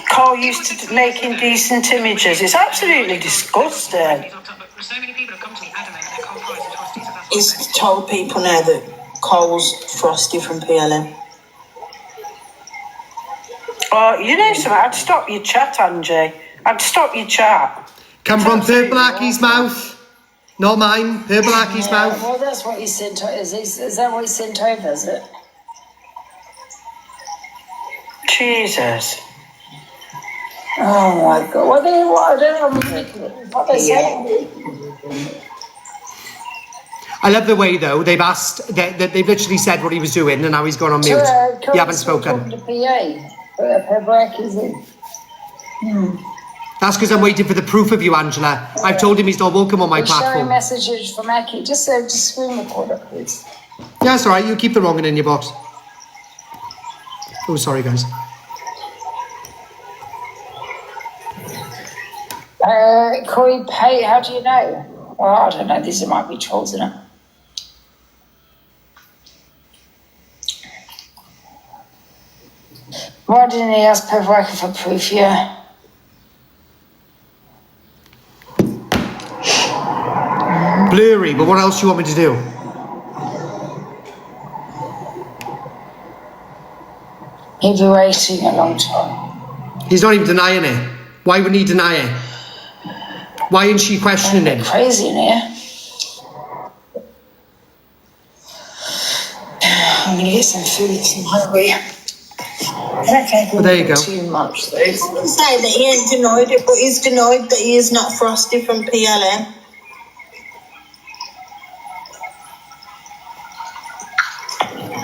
Carl used to make indecent images. It's absolutely disgusting. He's told people now that Carl's Frosty from PLM. Oh, you know something? I'd stop your chat, Angie. I'd stop your chat. Come from Purple Aki's mouth. Not mine. Purple Aki's mouth. Well, that's what he sent. Is that what he sent over? Is it? Jesus. Oh my God! I don't know what they say. I love the way though they've asked that they've literally said what he was doing, and now he's gone on mute. You haven't spoken. The PA. Her back is in. That's because I'm waiting for the proof of you, Angela. I've told him he's not welcome on my Showing platform. messages from Aki. Just screen record it, please. Yeah, it's all right. You keep the wrong one in your box. Oh, sorry, guys. Corie, hey, how do you know? Well, I don't know. These might be trolls, isn't it? Why didn't he ask per worker for proof? Yeah. Blurry, but what else do you want me to do? He'd be waiting a long time. He's not even denying it. Why would he deny it? Why isn't she questioning him? Crazy in here. I'm gonna get some food. I'm hungry. Well, there you go. Too much though. He didn't say that he ain't denied it, but he's denied that he is not Frosty from PLM.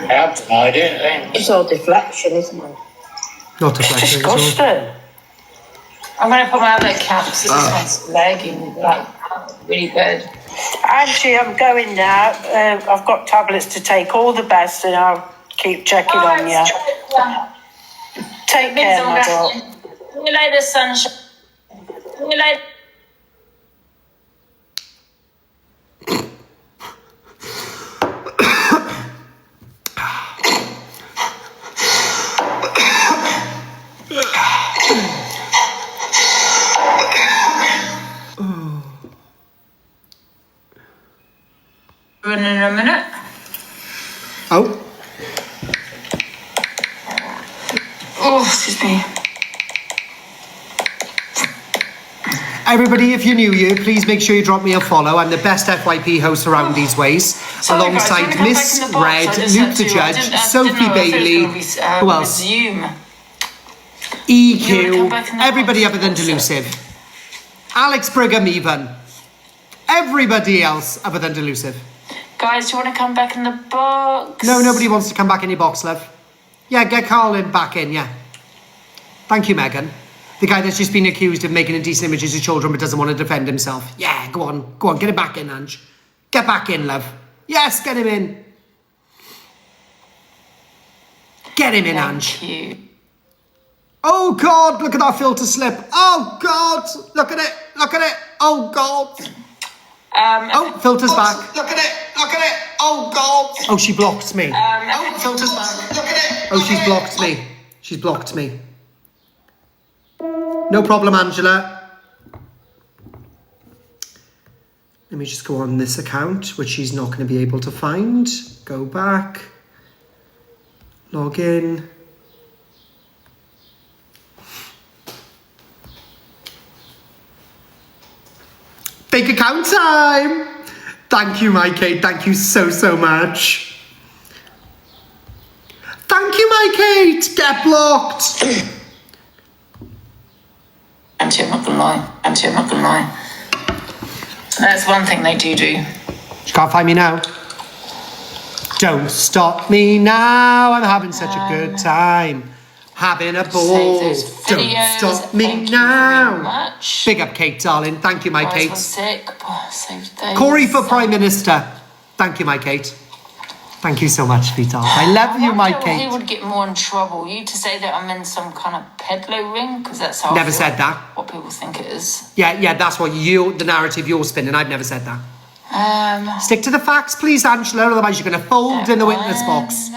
I've tried it. It's all deflection, isn't it? Not deflection. It's all- Disgusting. I'm going to put my other caps. This one's lagging, like, really good. Angie, I'm going now. I've got tablets to take. All the best, and I'll keep checking on you. Take care, my dog. See you later, sunshine. See you later. In a minute. Oh. Oh, excuse me. Everybody, if you're new here, please make sure you drop me a follow. I'm the best FYP host around these ways. Sorry, alongside guys, Miss come back in the box. Red, I just Luke had the to- I Judge, didn't Sophie know if it was Bailey, gonna be, who else? Resume. EQ, You wanna come back in the everybody box? other than Delusive. Alex Brigham even. Everybody else other than Delusive. Guys, do you want to come back in the box? No, nobody wants to come back in your box, love. Yeah, get Carlin back in, yeah. Thank you, Megan. The guy that's just been accused of making indecent images of children but doesn't want to defend himself. Yeah, go on, get him back in, Ange. Get back in, love. Yes, get him in. Get him in, Ange. Thank you. Oh, God, look at that filter slip. Oh, God, look at it, Oh, God. Oh, filter's back. Look at it. Oh, God. Oh, she blocked me. Oh, filter's back. Look at it. Oh, she's blocked me. She's blocked me. No problem, Angela. Let me just go on this account, which she's not going to be able to find. Go back. Log in. Fake account time! Thank you, my Kate. Thank you so much. Thank you, my Kate. Get blocked. Auntie, I'm not gonna lie. That's one thing they do. You can't find me now. Don't stop me now. I'm having such a good time. Having a ball. Don't stop me now. Big up, Kate, darling. Thank you, my Kate. Corie for Prime Minister. Thank you, my Kate. Thank you so much, sweetheart. I love you, my Kate. Who would get more in trouble? You to say that I'm in some kind of peddler ring? Because that's how Never said that. What people think it is. Yeah, that's what the narrative you're spinning. I've never said that. Stick to the facts, please, Angela. Otherwise, you're going to fold in the witness box.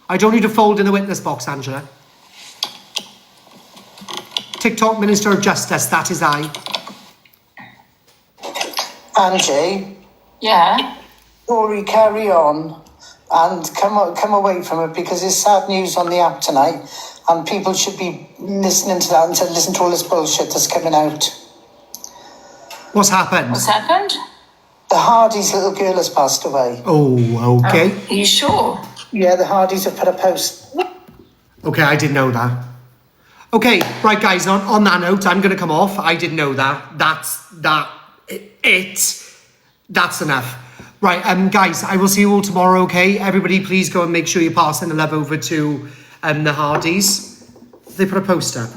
I don't need to fold in the witness box, Angela. TikTok Minister of Justice, that is I. Angie, Yeah? Corie, carry on and come away from it, because it's sad news on the app tonight and people should be listening to that and to listen to all this bullshit that's coming out. What's happened? What's happened? The Hardys' little girl has passed away. Oh, okay. Are you sure? Yeah, the Hardys have put a post. Okay, I didn't know that. Okay, right, guys, on that note, I'm going to come off. I didn't know that. That's enough. Right, guys, I will see you all tomorrow, okay? Everybody, please go and make sure you're passing the love over to the Hardys. They put a post up.